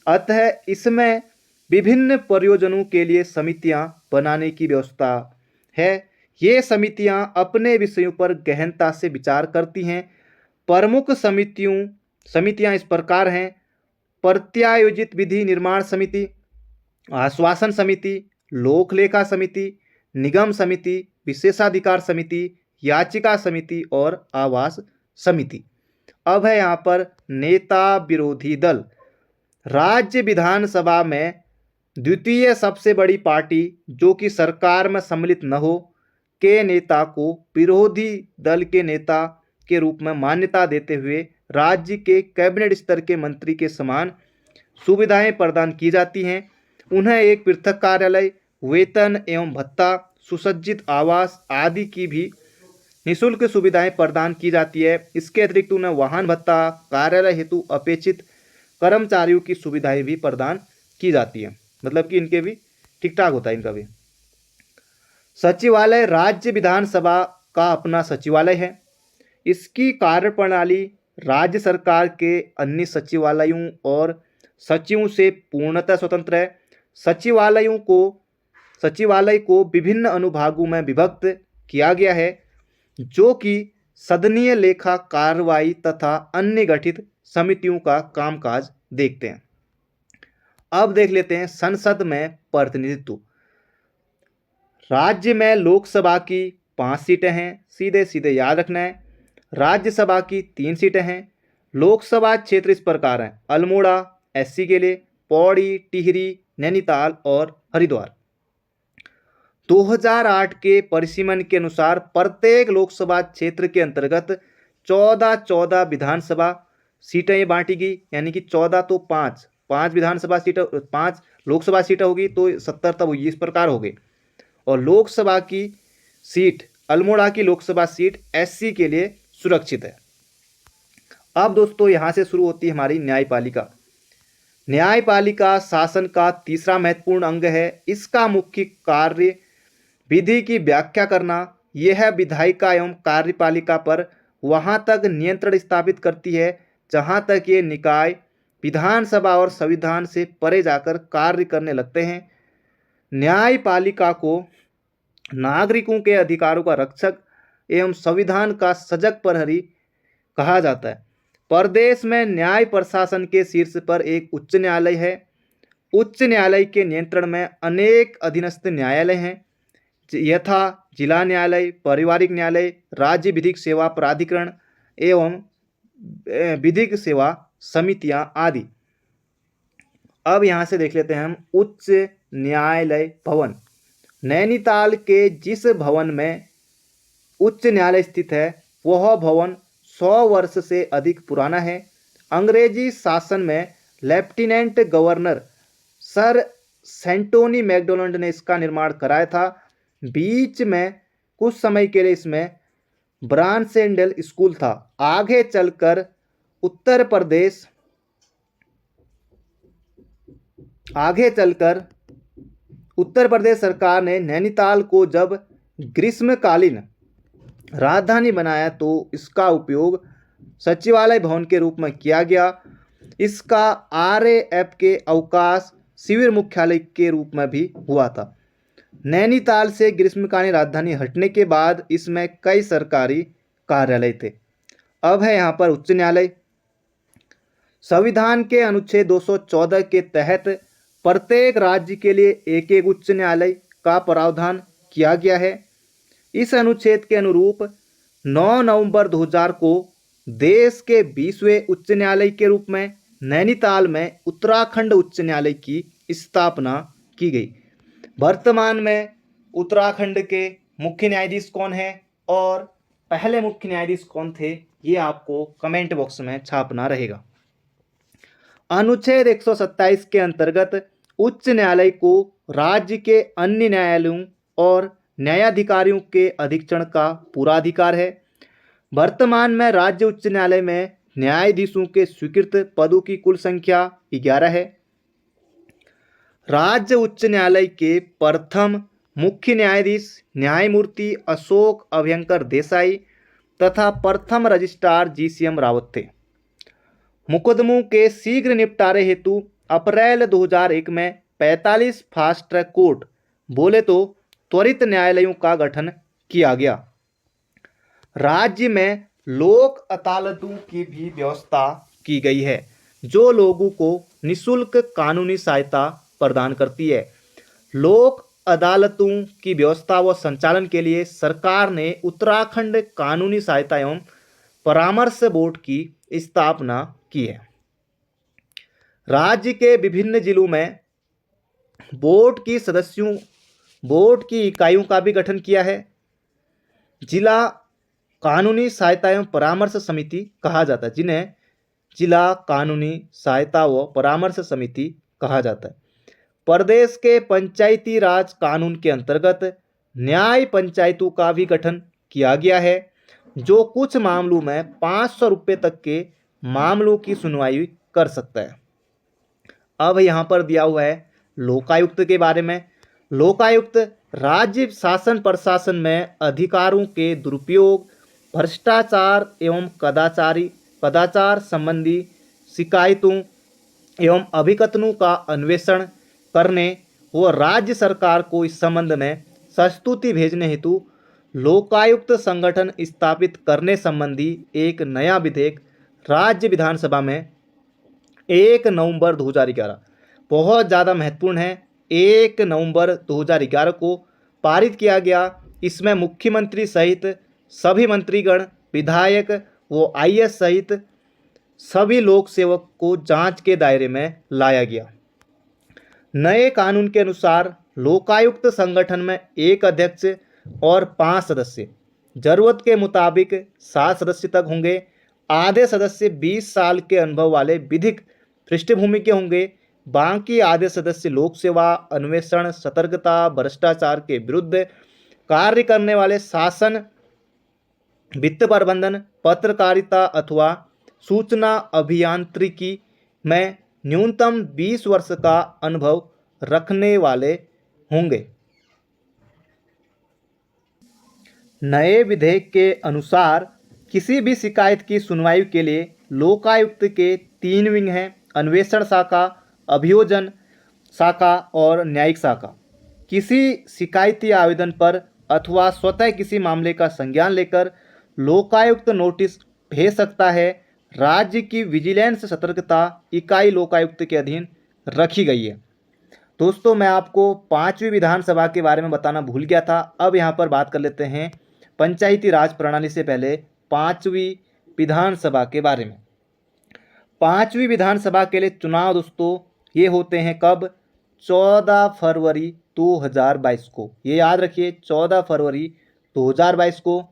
अतः इसमें विभिन्न प्रयोजनों के लिए समितियां बनाने की व्यवस्था है। ये समितियां अपने विषयों पर गहनता से विचार करती हैं। प्रमुख समितियां इस प्रकार हैं: प्रत्यायोजित विधि निर्माण समिति, आश्वासन समिति, लोक लेखा समिति, निगम समिति, विशेषाधिकार समिति, याचिका समिति और आवास समिति। अब है यहाँ पर नेता विरोधी दल। राज्य विधानसभा में द्वितीय सबसे बड़ी पार्टी जो कि सरकार में सम्मिलित न हो के नेता को विरोधी दल के नेता के रूप में मान्यता देते हुए राज्य के कैबिनेट स्तर के मंत्री के समान सुविधाएं प्रदान की जाती हैं। उन्हें एक पृथक कार्यालय, वेतन एवं भत्ता, सुसज्जित आवास आदि की भी निःशुल्क सुविधाएं प्रदान की जाती है। इसके अतिरिक्त उन्हें वाहन भत्ता, कार्यालय हेतु अपेक्षित कर्मचारियों की सुविधाएं भी प्रदान की जाती है। मतलब कि इनके भी ठीक ठाक होता है इनका भी। सचिवालय राज्य विधानसभा का अपना सचिवालय है। इसकी कार्यप्रणाली राज्य सरकार के अन्य सचिवालयों और सचिवों से पूर्णतः स्वतंत्र है। सचिवालय को विभिन्न अनुभागों में विभक्त किया गया है जो कि सदनीय लेखा कार्रवाई तथा अन्य गठित समितियों का कामकाज देखते हैं। अब देख लेते हैं संसद में प्रतिनिधित्व। राज्य में लोकसभा की 5 सीटें हैं, सीधे सीधे याद रखना है। राज्यसभा की 3 सीटें हैं। लोकसभा क्षेत्र इस प्रकार हैं: अल्मोड़ा एससी के लिए, पौड़ी, टिहरी, नैनीताल और हरिद्वार। 2008 के परिसीमन के अनुसार प्रत्येक लोकसभा क्षेत्र के अंतर्गत 14 विधानसभा सीटें बांटी गई, यानी कि 14 तो 5 विधानसभा सीटें, 5 लोकसभा सीटें होगी तो 70 तब इस प्रकार हो गए। और लोकसभा की सीट, अल्मोड़ा की लोकसभा सीट एससी के लिए सुरक्षित है। अब दोस्तों यहाँ से शुरू होती है हमारी न्यायपालिका। न्यायपालिका शासन का तीसरा महत्वपूर्ण अंग है। इसका मुख्य कार्य विधि की व्याख्या करना। यह विधायिका एवं कार्यपालिका पर वहाँ तक नियंत्रण स्थापित करती है जहाँ तक ये निकाय विधानसभा और संविधान से परे जाकर कार्य करने लगते हैं। न्यायपालिका को नागरिकों के अधिकारों का रक्षक एवं संविधान का सजग प्रहरी कहा जाता है। प्रदेश में न्याय प्रशासन के शीर्ष पर एक उच्च न्यायालय है। उच्च न्यायालय के नियंत्रण में अनेक अधीनस्थ न्यायालय हैं, यथा जिला न्यायालय, पारिवारिक न्यायालय, राज्य विधिक सेवा प्राधिकरण एवं विधिक सेवा समितियां आदि। अब यहाँ से देख लेते हैं हम उच्च न्यायालय भवन। नैनीताल के जिस भवन में उच्च न्यायालय स्थित है वह भवन 100 वर्ष से अधिक पुराना है। अंग्रेजी शासन में लेफ्टिनेंट गवर्नर सर सेंटोनी मैकडोनल्ड ने इसका निर्माण कराया था। बीच में कुछ समय के लिए इसमें ब्रांसेंडल स्कूल था। आगे चलकर उत्तर प्रदेश सरकार ने नैनीताल को जब ग्रीष्मकालीन राजधानी बनाया तो इसका उपयोग सचिवालय भवन के रूप में किया गया। इसका RAF के अवकाश शिविर मुख्यालय के रूप में भी हुआ था। नैनीताल से ग्रीष्मकालीन राजधानी हटने के बाद इसमें कई सरकारी कार्यालय थे। अब है यहाँ पर उच्च न्यायालय। संविधान के अनुच्छेद 214 के तहत प्रत्येक राज्य के लिए एक एक उच्च न्यायालय का प्रावधान किया गया है। इस अनुच्छेद के अनुरूप 9 नवंबर 2000 को देश के 20वें उच्च न्यायालय के रूप में नैनीताल में उत्तराखंड उच्च न्यायालय की स्थापना की गई। वर्तमान में उत्तराखंड के मुख्य न्यायाधीश कौन है और पहले मुख्य न्यायाधीश कौन थे, ये आपको कमेंट बॉक्स में छापना रहेगा। अनुच्छेद 127 के अंतर्गत उच्च न्यायालय को राज्य के अन्य न्यायालयों और न्यायाधिकारियों के अधीक्षण का पूरा अधिकार है। वर्तमान में राज्य उच्च न्यायालय में न्यायाधीशों के स्वीकृत पदों की कुल संख्या 11 है। राज्य उच्च न्यायालय के प्रथम मुख्य न्यायाधीश न्यायमूर्ति अशोक अभयंकर देसाई तथा प्रथम रजिस्ट्रार GCM रावत थे। मुकदमों के शीघ्र निपटारे हेतु अप्रैल 2001 में 45 फास्ट ट्रैक कोर्ट बोले तो त्वरित न्यायालयों का गठन किया गया। राज्य में लोक अदालतों की भी व्यवस्था की गई है जो लोगों को निःशुल्क कानूनी सहायता प्रदान करती है। लोक अदालतों की व्यवस्था व संचालन के लिए सरकार ने उत्तराखंड कानूनी सहायता एवं परामर्श बोर्ड की स्थापना की है। राज्य के विभिन्न जिलों में बोर्ड की इकाइयों का भी गठन किया है। जिला कानूनी सहायता एवं परामर्श समिति कहा जाता है, जिन्हें जिला कानूनी सहायता व परामर्श समिति कहा जाता है। प्रदेश के पंचायती राज कानून के अंतर्गत न्याय पंचायतों का भी गठन किया गया है जो कुछ मामलों में 500 रुपये तक के मामलों की सुनवाई कर सकता है। अब यहाँ पर दिया हुआ है लोकायुक्त के बारे में। लोकायुक्त राज्य शासन प्रशासन में अधिकारों के दुरुपयोग, भ्रष्टाचार एवं कदाचार संबंधी शिकायतों एवं अभिकथनों का अन्वेषण करने व राज्य सरकार को इस संबंध में प्रस्तुति भेजने हेतु लोकायुक्त संगठन स्थापित करने संबंधी एक नया विधेयक राज्य विधानसभा में 1 नवंबर 2011 बहुत ज़्यादा महत्वपूर्ण है, 1 नवंबर 2011 को पारित किया गया। इसमें मुख्यमंत्री सहित सभी मंत्रीगण, विधायक व IAS सहित सभी लोक सेवक को जांच के दायरे में लाया गया। नए कानून के अनुसार लोकायुक्त संगठन में 1 अध्यक्ष और 5 सदस्य, जरूरत के मुताबिक 7 सदस्य तक होंगे। आधे सदस्य 20 साल के अनुभव वाले विधिक पृष्ठभूमि के होंगे। बाकी आधे सदस्य लोक सेवा, अन्वेषण, सतर्कता, भ्रष्टाचार के विरुद्ध कार्य करने वाले शासन, वित्त प्रबंधन, पत्रकारिता अथवा सूचना अभियांत्रिकी में न्यूनतम 20 वर्ष का अनुभव रखने वाले होंगे। नए विधेयक के अनुसार किसी भी शिकायत की सुनवाई के लिए लोकायुक्त के 3 विंग हैं: अन्वेषण शाखा, अभियोजन शाखा और न्यायिक शाखा। किसी शिकायती आवेदन पर अथवा स्वतः किसी मामले का संज्ञान लेकर लोकायुक्त नोटिस भेज सकता है। राज्य की विजिलेंस सतर्कता इकाई लोकायुक्त के अधीन रखी गई है। दोस्तों, मैं आपको 5वीं विधानसभा के बारे में बताना भूल गया था। अब यहाँ पर बात कर लेते हैं पंचायती राज प्रणाली से पहले 5वीं विधानसभा के बारे में। 5वीं विधानसभा के लिए चुनाव दोस्तों ये होते हैं कब? 14 फरवरी 2022 को। ये याद रखिए, 14 फरवरी 2022 को।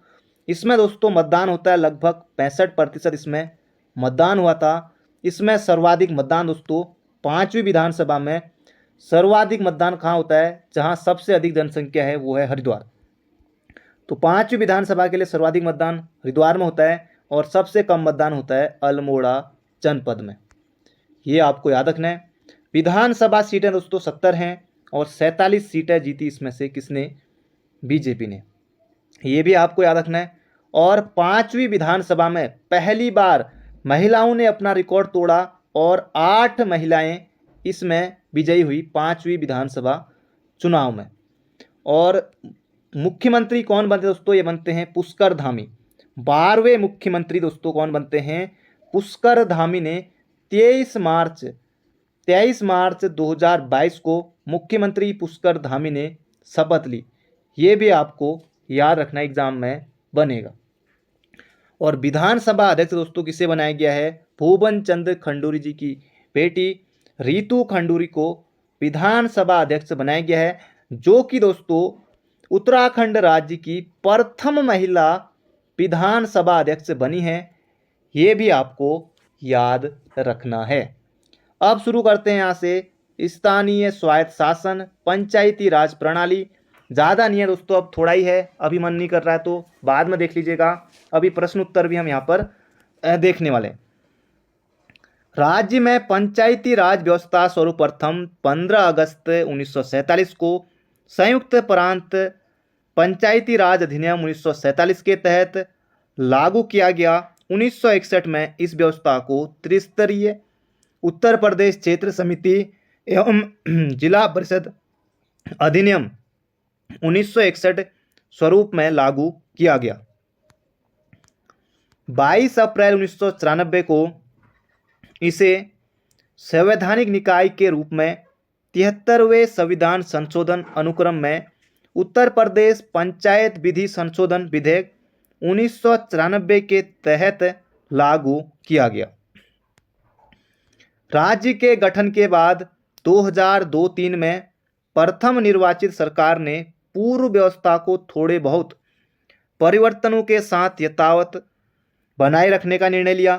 इसमें दोस्तों मतदान होता है, लगभग 65% इसमें मतदान हुआ था। इसमें सर्वाधिक मतदान दोस्तों 5वीं विधानसभा में सर्वाधिक मतदान कहाँ होता है? जहाँ सबसे अधिक जनसंख्या है वो है हरिद्वार। तो 5वीं विधानसभा के लिए सर्वाधिक मतदान हरिद्वार में होता है और सबसे कम मतदान होता है अल्मोड़ा जनपद में। ये आपको याद रखना है। विधानसभा सीटें दोस्तों 70 हैं और 47 सीटें जीती इसमें से किसने? बीजेपी ने। ये भी आपको याद रखना है। और 5वीं विधानसभा में पहली बार महिलाओं ने अपना रिकॉर्ड तोड़ा और 8 महिलाएं इसमें विजयी हुई 5वीं विधानसभा चुनाव में। और मुख्यमंत्री कौन बनते दोस्तों? ये बनते हैं पुष्कर धामी। 12वें मुख्यमंत्री दोस्तों कौन बनते हैं? पुष्कर धामी ने 23 मार्च 2022 को मुख्यमंत्री पुष्कर धामी ने शपथ ली। ये भी आपको याद रखना, एग्जाम में बनेगा। और विधानसभा अध्यक्ष दोस्तों किसे बनाया गया है? भुवन चंद्र खंडूरी जी की बेटी रीतू खंडूरी को विधानसभा अध्यक्ष बनाया गया है, जो कि दोस्तों उत्तराखंड राज्य की प्रथम महिला विधानसभा अध्यक्ष बनी है। ये भी आपको याद रखना है। अब शुरू करते हैं यहाँ से स्थानीय स्वायत्त शासन पंचायती राज प्रणाली। ज़्यादा नहीं है दोस्तों, अब थोड़ा ही है, अभी मन नहीं कर रहा है तो बाद में देख लीजिएगा। अभी प्रश्न उत्तर भी हम यहाँ पर देखने वाले हैं। राज्य में पंचायती राज व्यवस्था सर्वप्रथम 15 अगस्त 1947 को संयुक्त प्रांत पंचायती राज अधिनियम 1947 के तहत लागू किया गया। 1961 में इस व्यवस्था को त्रिस्तरीय उत्तर प्रदेश क्षेत्र समिति एवं जिला परिषद अधिनियम 1961 स्वरूप में लागू किया गया। 22 अप्रैल 1994 को इसे संवैधानिक निकाय के रूप में 73वें संविधान संशोधन अनुक्रम में उत्तर प्रदेश पंचायत विधि संशोधन विधेयक 1994 के तहत लागू किया गया। राज्य के गठन के बाद 2002-03 में प्रथम निर्वाचित सरकार ने पूर्व व्यवस्था को थोड़े बहुत परिवर्तनों के साथ यथावत बनाए रखने का निर्णय लिया।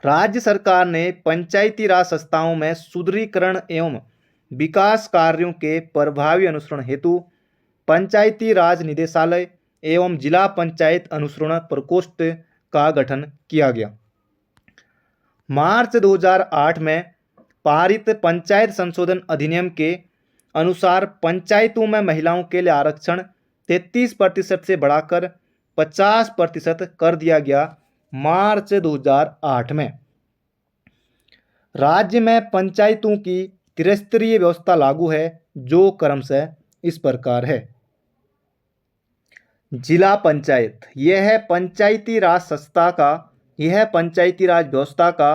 राज्य सरकार ने पंचायती राज संस्थाओं में सुदृढ़ीकरण एवं विकास कार्यों के प्रभावी अनुसरण हेतु पंचायती राज निदेशालय एवं जिला पंचायत अनुसरण प्रकोष्ठ का गठन किया गया। मार्च 2008 में पारित पंचायत संशोधन अधिनियम के अनुसार पंचायतों में महिलाओं के लिए आरक्षण 33% से बढ़ाकर 50% कर दिया गया। मार्च 2008 में राज्य में पंचायतों की त्रिस्तरीय व्यवस्था लागू है, जो क्रमशः इस प्रकार है। जिला पंचायत, यह पंचायती राज संस्था का यह पंचायती राज व्यवस्था का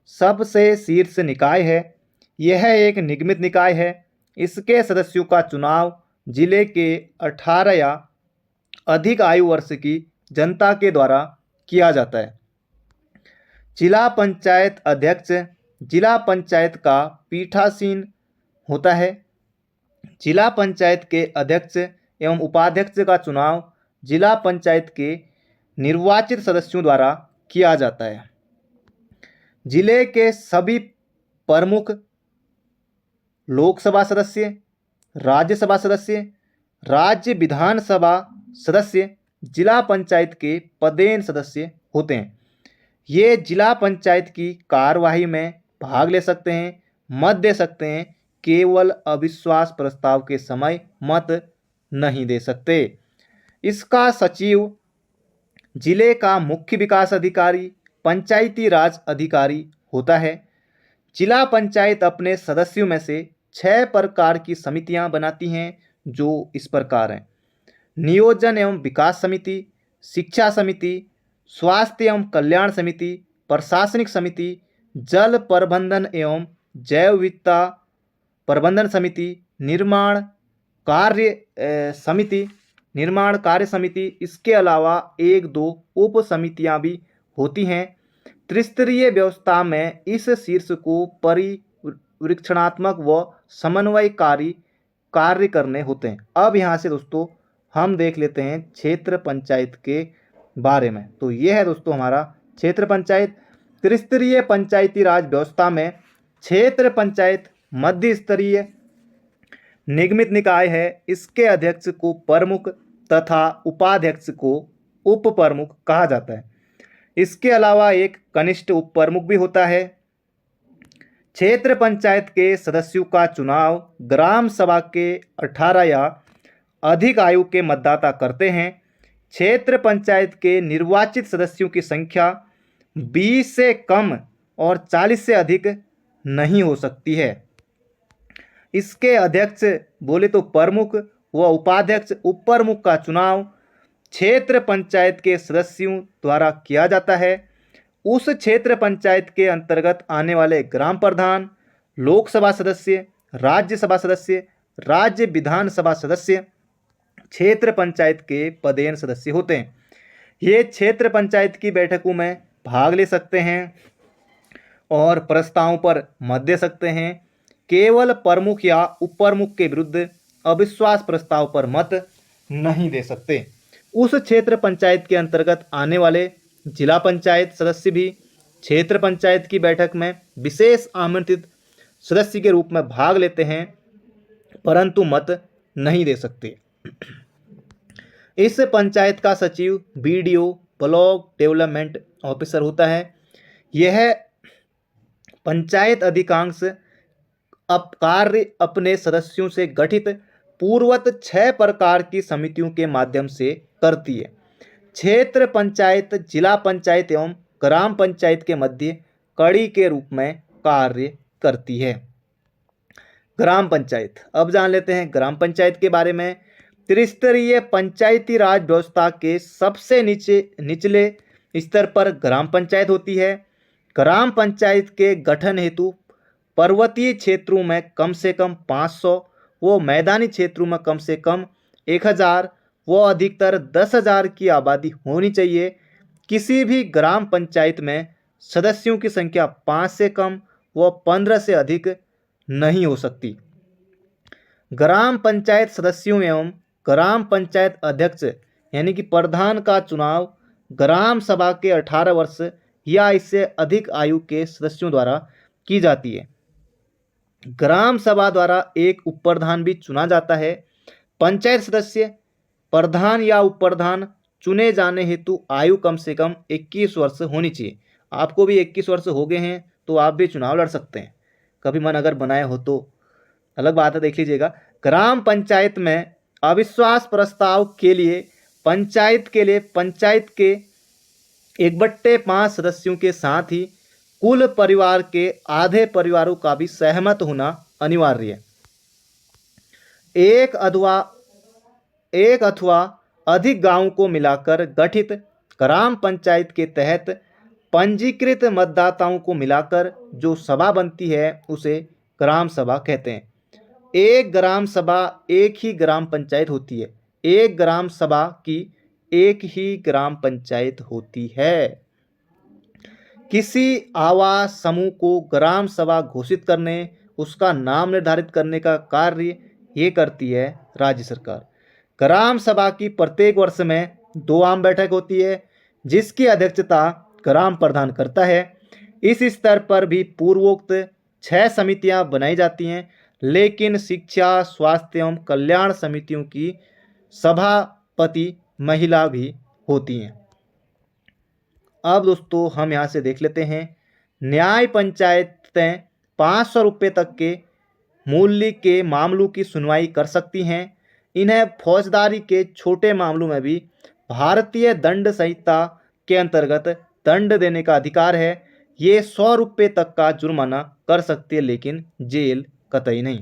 सबसे शीर्ष निकाय है। यह एक निगमित निकाय है। इसके सदस्यों का चुनाव जिले के 18 या अधिक आयु वर्ष की जनता के द्वारा किया जाता है। जिला पंचायत अध्यक्ष जिला पंचायत का पीठासीन होता है। जिला पंचायत के अध्यक्ष एवं उपाध्यक्ष का चुनाव जिला पंचायत के निर्वाचित सदस्यों द्वारा किया जाता है। जिले के सभी प्रमुख लोकसभा सदस्य, राज्यसभा सदस्य, राज्य विधानसभा सदस्य जिला पंचायत के पदेन सदस्य होते हैं। ये जिला पंचायत की कार्यवाही में भाग ले सकते हैं, मत दे सकते हैं, केवल अविश्वास प्रस्ताव के समय मत नहीं दे सकते। इसका सचिव जिले का मुख्य विकास अधिकारी, पंचायती राज अधिकारी होता है। जिला पंचायत अपने सदस्यों में से 6 प्रकार की समितियां बनाती हैं, जो इस प्रकार हैं: नियोजन एवं विकास समिति, शिक्षा समिति, स्वास्थ्य एवं कल्याण समिति, प्रशासनिक समिति, जल प्रबंधन एवं जैव विविधता प्रबंधन समिति, निर्माण कार्य समिति। इसके अलावा 1-2 उप समितियां भी होती हैं। त्रिस्तरीय व्यवस्था में इस शीर्ष को परिवीक्षणात्मक व समन्वयकारी कार्य करने होते हैं। अब यहाँ से दोस्तों हम देख लेते हैं क्षेत्र पंचायत के बारे में। तो यह है दोस्तों हमारा क्षेत्र पंचायत। त्रिस्तरीय पंचायती राज व्यवस्था में क्षेत्र पंचायत मध्य स्तरीय निगमित निकाय है। इसके अध्यक्ष को प्रमुख तथा उपाध्यक्ष को उप प्रमुख कहा जाता है। इसके अलावा एक कनिष्ठ उप प्रमुख भी होता है। क्षेत्र पंचायत के सदस्यों का चुनाव ग्राम सभा के 18 या अधिक आयु के मतदाता करते हैं। क्षेत्र पंचायत के निर्वाचित सदस्यों की संख्या 20 से कम और 40 से अधिक नहीं हो सकती है। इसके अध्यक्ष बोले तो प्रमुख व उपाध्यक्ष उप प्रमुख का चुनाव क्षेत्र पंचायत के सदस्यों द्वारा किया जाता है। उस क्षेत्र पंचायत के अंतर्गत आने वाले ग्राम प्रधान, लोकसभा सदस्य, राज्यसभा सदस्य, राज्य विधानसभा सदस्य क्षेत्र पंचायत के पदेन सदस्य होते हैं। ये क्षेत्र पंचायत की बैठकों में भाग ले सकते हैं और प्रस्तावों पर मत दे सकते हैं। केवल प्रमुख या उप प्रमुख के विरुद्ध अविश्वास प्रस्ताव पर मत नहीं दे सकते। उस क्षेत्र पंचायत के अंतर्गत आने वाले जिला पंचायत सदस्य भी क्षेत्र पंचायत की बैठक में विशेष आमंत्रित सदस्य के रूप में भाग लेते हैं, परंतु मत नहीं दे सकते। इस पंचायत का सचिव बीडीओ ब्लॉक डेवलपमेंट ऑफिसर होता है। यह पंचायत अधिकांश कार्य अपने सदस्यों से गठित पूर्वत 6 प्रकार की समितियों के माध्यम से करती है। क्षेत्र पंचायत जिला पंचायत एवं ग्राम पंचायत के मध्य कड़ी के रूप में कार्य करती है। ग्राम पंचायत, अब जान लेते हैं ग्राम पंचायत के बारे में। त्रिस्तरीय पंचायती राज व्यवस्था के सबसे निचले स्तर पर ग्राम पंचायत होती है। ग्राम पंचायत के गठन हेतु पर्वतीय क्षेत्रों में कम से कम 500 व मैदानी क्षेत्रों में कम से कम 1000 व अधिकतर 10,000 की आबादी होनी चाहिए। किसी भी ग्राम पंचायत में सदस्यों की संख्या 5 से कम व 15 से अधिक नहीं हो सकती। ग्राम पंचायत सदस्यों एवं ग्राम पंचायत अध्यक्ष यानी कि प्रधान का चुनाव ग्राम सभा के 18 वर्ष या इससे अधिक आयु के सदस्यों द्वारा की जाती है। ग्राम सभा द्वारा एक उप प्रधान भी चुना जाता है। पंचायत सदस्य प्रधान या उप प्रधान चुने जाने हेतु आयु कम से कम 21 वर्ष होनी चाहिए। आपको भी 21 वर्ष हो गए हैं तो आप भी चुनाव लड़ सकते हैं, कभी मन अगर बनाए हो तो अलग बात है, देख लीजिएगा। ग्राम पंचायत में अविश्वास प्रस्ताव के लिए पंचायत के 1/5 सदस्यों के साथ ही कुल परिवार के आधे परिवारों का भी सहमत होना अनिवार्य है। एक अथवा अधिक गांवों को मिलाकर गठित ग्राम पंचायत के तहत पंजीकृत मतदाताओं को मिलाकर जो सभा बनती है उसे ग्राम सभा कहते हैं। एक ग्राम सभा एक ही ग्राम पंचायत होती है। एक ग्राम सभा की एक ही ग्राम पंचायत होती है। किसी आवास समूह को ग्राम सभा घोषित करने, उसका नाम निर्धारित करने का कार्य ये करती है राज्य सरकार। ग्राम सभा की प्रत्येक वर्ष में 2 आम बैठक होती है जिसकी अध्यक्षता ग्राम प्रधान करता है। इस स्तर पर भी पूर्वोक्त 6 समितियां बनाई जाती हैं, लेकिन शिक्षा, स्वास्थ्य एवं कल्याण समितियों की सभापति महिला भी होती हैं। अब दोस्तों हम यहाँ से देख लेते हैं, न्याय पंचायतें 500 रुपये तक के मूल्य के मामलों की सुनवाई कर सकती हैं। इन्हें फौजदारी के छोटे मामलों में भी भारतीय दंड संहिता के अंतर्गत दंड देने का अधिकार है। ये 100 रुपये तक का जुर्माना कर सकती है, लेकिन जेल कतई नहीं।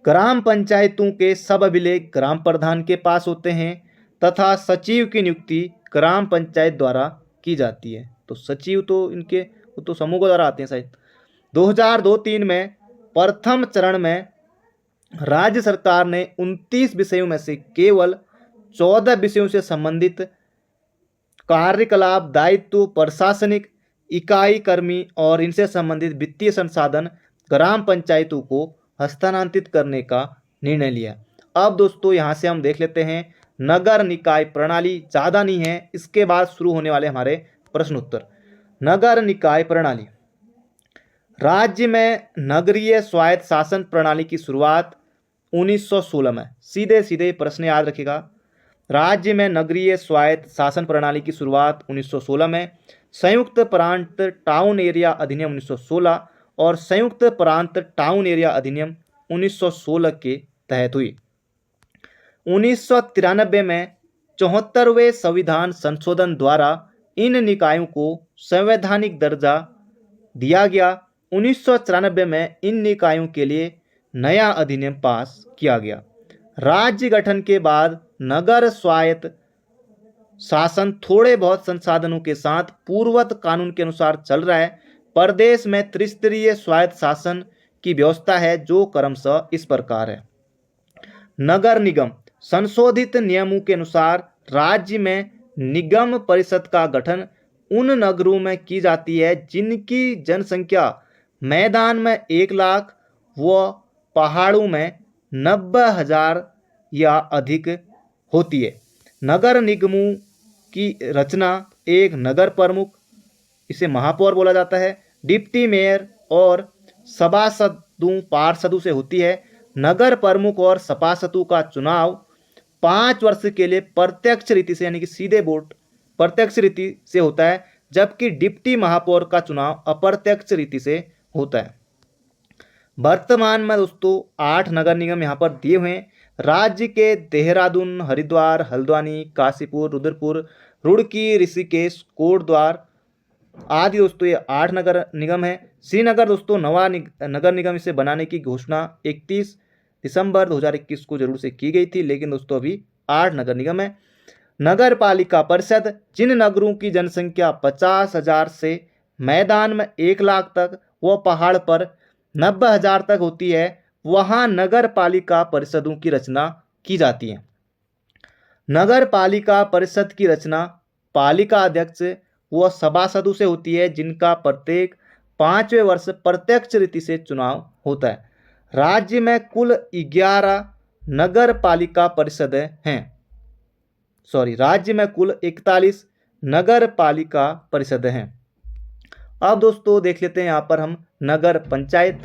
ग्राम पंचायतों के सब अभिलेख ग्राम प्रधान के पास होते हैं तथा सचिव की नियुक्ति ग्राम पंचायत द्वारा की जाती है। तो सचिव तो इनके वो तो समूह के द्वारा आते हैं शायद। 2002-3 में प्रथम चरण में राज्य सरकार ने 29 विषयों में से केवल 14 विषयों से संबंधित कार्यकलाप, दायित्व, प्रशासनिक इकाई कर्मी और इनसे संबंधित वित्तीय संसाधन ग्राम पंचायतों को हस्तांतरित करने का निर्णय लिया। अब दोस्तों यहाँ से हम देख लेते हैं नगर निकाय प्रणाली। ज़्यादा नहीं है, इसके बाद शुरू होने वाले हमारे प्रश्न उत्तर। नगर निकाय प्रणाली। राज्य में नगरीय स्वायत्त शासन प्रणाली की शुरुआत 1916 में। सीधे सीधे प्रश्न याद रखिएगा। राज्य में नगरीय स्वायत्त शासन प्रणाली की शुरुआत 1916 में संयुक्त प्रांत टाउन एरिया अधिनियम 1916 और संयुक्त प्रांत टाउन एरिया अधिनियम 1916 के तहत हुई। 1993 में 74वें संविधान संशोधन द्वारा इन निकायों को संवैधानिक दर्जा दिया गया। 1994 में इन निकायों के लिए नया अधिनियम पास किया गया। राज्य गठन के बाद नगर स्वायत्त शासन थोड़े बहुत संसाधनों के साथ पूर्वत कानून के अनुसार चल रहा है। प्रदेश में त्रिस्तरीय स्वायत्त शासन की व्यवस्था है जो क्रमशः इस प्रकार है। नगर निगम। संशोधित नियमों के अनुसार राज्य में निगम परिषद का गठन उन नगरों में की जाती है जिनकी जनसंख्या मैदान में 1 लाख व पहाड़ों में 90,000 या अधिक होती है। नगर निगमों की रचना एक नगर प्रमुख, इसे महापौर बोला जाता है, डिप्टी मेयर और सभासदों पार्षदों से होती है। नगर प्रमुख और सभासदों का चुनाव 5 वर्ष के लिए प्रत्यक्ष रीति से यानी कि सीधे वोट प्रत्यक्ष रीति से होता है, जबकि डिप्टी महापौर का चुनाव अप्रत्यक्ष रीति से होता है। वर्तमान में दोस्तों 8 नगर निगम यहाँ पर दिए हुए हैं। राज्य के देहरादून, हरिद्वार, हल्द्वानी, काशीपुर, रुद्रपुर, रुड़की, ऋषिकेश, कोटद्वार आदि दोस्तों ये 8 नगर निगम है। श्रीनगर दोस्तों नवा नगर निगम इसे बनाने की घोषणा 31 दिसंबर 2021 को जरूर से की गई थी, लेकिन दोस्तों अभी 8 नगर निगम है। नगर पालिका परिषद, जिन नगरों की जनसंख्या 50,000 से मैदान में 1 लाख तक व पहाड़ पर 90,000 तक होती है, वहां नगर पालिका परिषदों की रचना की जाती है। नगर पालिका परिषद की रचना पालिका अध्यक्ष व सभासदों से होती है, जिनका प्रत्येक 5वें वर्ष प्रत्यक्ष रीति से चुनाव होता है। राज्य में कुल 11 नगर पालिका परिषद हैं। राज्य में कुल 41 नगर पालिका परिषद हैं। अब दोस्तों देख लेते हैं यहाँ पर हम नगर पंचायत,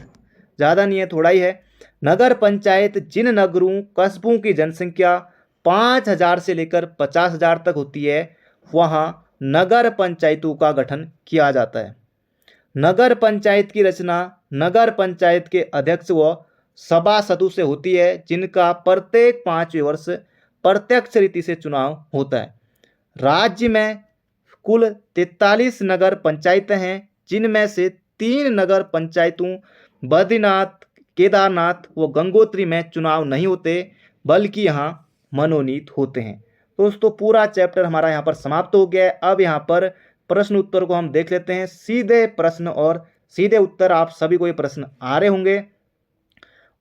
ज़्यादा नहीं है, थोड़ा ही है। नगर पंचायत जिन नगरों कस्बों की जनसंख्या 5,000 से लेकर 50,000 तक होती है, वहाँ नगर पंचायतों का गठन किया जाता है। नगर पंचायत की रचना नगर पंचायत के अध्यक्ष व सभासदों से होती है, जिनका प्रत्येक 5वें वर्ष प्रत्यक्ष रीति से चुनाव होता है। राज्य में कुल 43 नगर पंचायतें हैं, जिनमें से 3 नगर पंचायतों बद्रीनाथ, केदारनाथ व गंगोत्री में चुनाव नहीं होते, बल्कि यहाँ मनोनीत होते हैं। दोस्तों पूरा चैप्टर हमारा यहाँ पर समाप्त हो गया है। अब यहाँ पर प्रश्न उत्तर को हम देख लेते हैं। सीधे प्रश्न और सीधे उत्तर, आप सभी को ये प्रश्न आ रहे होंगे।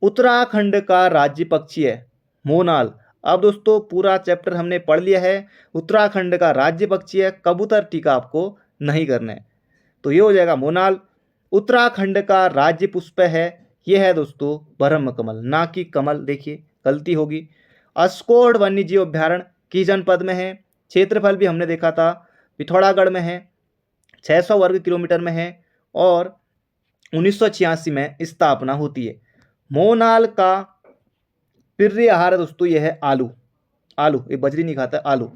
उत्तराखंड का राज्य पक्षी है मोनाल। अब दोस्तों पूरा चैप्टर हमने पढ़ लिया है। उत्तराखंड का राज्य पक्षी है कबूतर, टीका आपको नहीं करना है, तो ये हो जाएगा मोनाल। उत्तराखंड का राज्य पुष्प है, यह है दोस्तों ब्रह्म कमल, ना कि कमल, देखिए गलती होगी। अस्कोड वन्यजीव अभ्यारण्य किस जनपद में है? क्षेत्रफल भी हमने देखा था, पिथौरागढ़ में है, 600 वर्ग किलोमीटर में है और 1986 में स्थापना होती है। मोनाल का प्रिय आहार है दोस्तों, यह है आलू। ये बजरी नहीं खाता, आलू।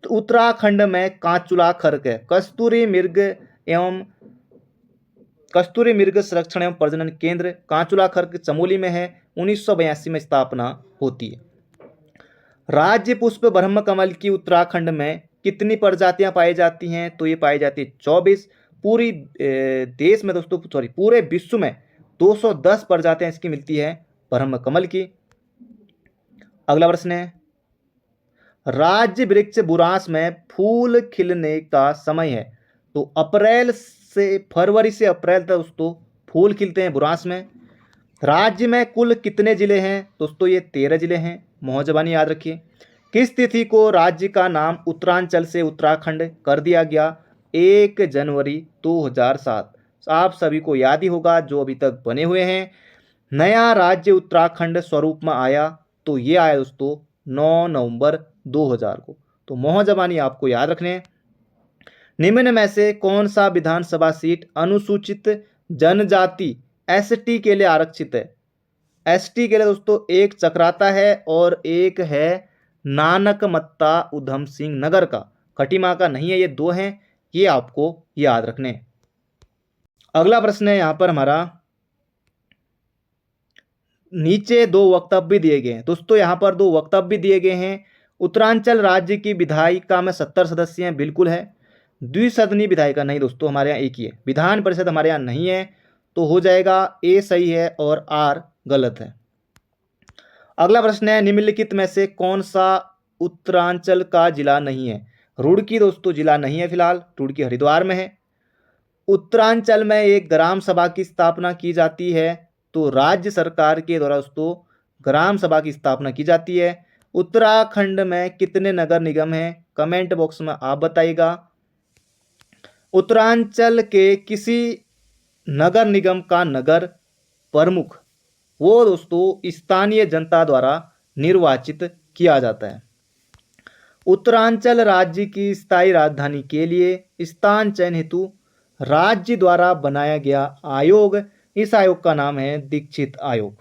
उत्तराखंड में कांचुला खर्क है। कस्तूरी मृग संरक्षण एवं प्रजनन केंद्र कांचुला खर्क चमोली में है, 1982 में स्थापना होती है। राज्य पुष्प ब्रह्म कमल की उत्तराखंड में कितनी प्रजातियां पाई जाती हैं? तो ये पाई जाती है 24। पूरी देश में दोस्तों पूरे विश्व में 210 प्रजातियां इसकी मिलती है ब्रह्म कमल की। अगला प्रश्न है, राज्य वृक्ष बुरांस में फूल खिलने का समय है? तो फरवरी से अप्रैल तक दोस्तों फूल खिलते हैं बुरांस में। राज्य में कुल कितने जिले हैं? दोस्तों ये 13 जिले हैं, मोहजबानी याद रखिए। किस तिथि को राज्य का नाम उत्तरांचल से उत्तराखंड कर दिया गया? 1 जनवरी 2007। आप सभी को याद ही होगा जो अभी तक बने हुए हैं। नया राज्य उत्तराखंड स्वरूप में आया तो ये आया दोस्तों 9 नवंबर 2000 को। तो मोहजबानी आपको याद रखने हैं। निम्न में से कौन सा विधानसभा सीट अनुसूचित जनजाति एसटी के लिए आरक्षित है? एसटी के लिए दोस्तों एक चक्राता है और एक है नानकमत्ता उधम सिंह नगर का, खटीमा का नहीं है, ये 2 हैं, ये आपको याद रखने। अगला प्रश्न है यहाँ पर हमारा, नीचे 2 वक्तव्य दिए गए हैं। दोस्तों यहाँ पर 2 वक्तव्य दिए गए हैं। उत्तरांचल राज्य की विधायिका में 70 सदस्य हैं, बिल्कुल है। द्विसदनीय विधायिका नहीं दोस्तों, हमारे यहाँ एक ही है। विधान परिषद हमारे यहाँ नहीं है, तो हो जाएगा ए सही है और आर गलत है। अगला प्रश्न है, निम्नलिखित में से कौन सा उत्तरांचल का जिला नहीं है? रुड़की दोस्तों जिला नहीं है फिलहाल, रुड़की हरिद्वार में है। उत्तरांचल में एक ग्राम सभा की स्थापना की जाती है, तो राज्य सरकार के द्वारा दोस्तों ग्राम सभा की स्थापना की जाती है। उत्तराखंड में कितने नगर निगम हैं? कमेंट बॉक्स में आप बताइएगा। उत्तरांचल के किसी नगर निगम का नगर प्रमुख वो दोस्तों स्थानीय जनता द्वारा निर्वाचित किया जाता है। उत्तरांचल राज्य की स्थायी राजधानी के लिए स्थान चयन हेतु राज्य द्वारा बनाया गया आयोग, इस आयोग का नाम है दीक्षित आयोग।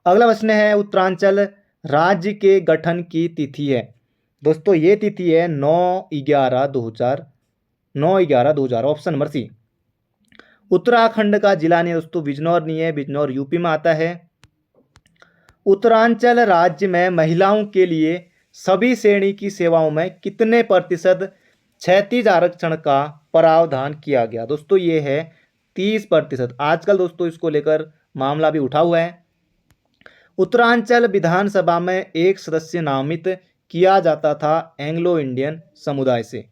अगला प्रश्न है, उत्तरांचल राज्य के गठन की तिथि है? दोस्तों ये तिथि है 9/11/2000, ऑप्शन नंबर सी। उत्तराखंड का जिला नहीं दोस्तों, बिजनौर नहीं है, बिजनौर यूपी में आता है। उत्तरांचल राज्य में महिलाओं के लिए सभी श्रेणी की सेवाओं में कितने प्रतिशत क्षैतिज आरक्षण का प्रावधान किया गया? दोस्तों ये है 30%। आजकल दोस्तों इसको लेकर मामला भी उठा हुआ है। उत्तरांचल विधानसभा में एक सदस्य नामित किया जाता था एंग्लो इंडियन समुदाय से।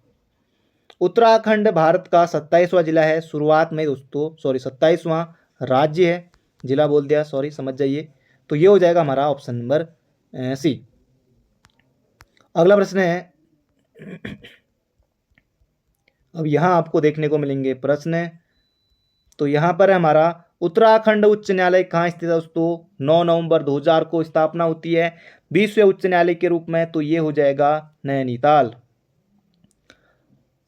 उत्तराखंड भारत का 27वां जिला है। शुरुआत में दोस्तों 27वां राज्य है, जिला बोल दिया, सॉरी, समझ जाइए। तो ये हो जाएगा हमारा ऑप्शन नंबर सी। अगला प्रश्न है, अब यहाँ आपको देखने को मिलेंगे प्रश्न। तो यहाँ पर हमारा उत्तराखंड उच्च न्यायालय कहाँ स्थित है दोस्तों? 9 नवंबर 2000 को स्थापना होती है 20वें उच्च न्यायालय के रूप में। तो ये हो जाएगा नैनीताल।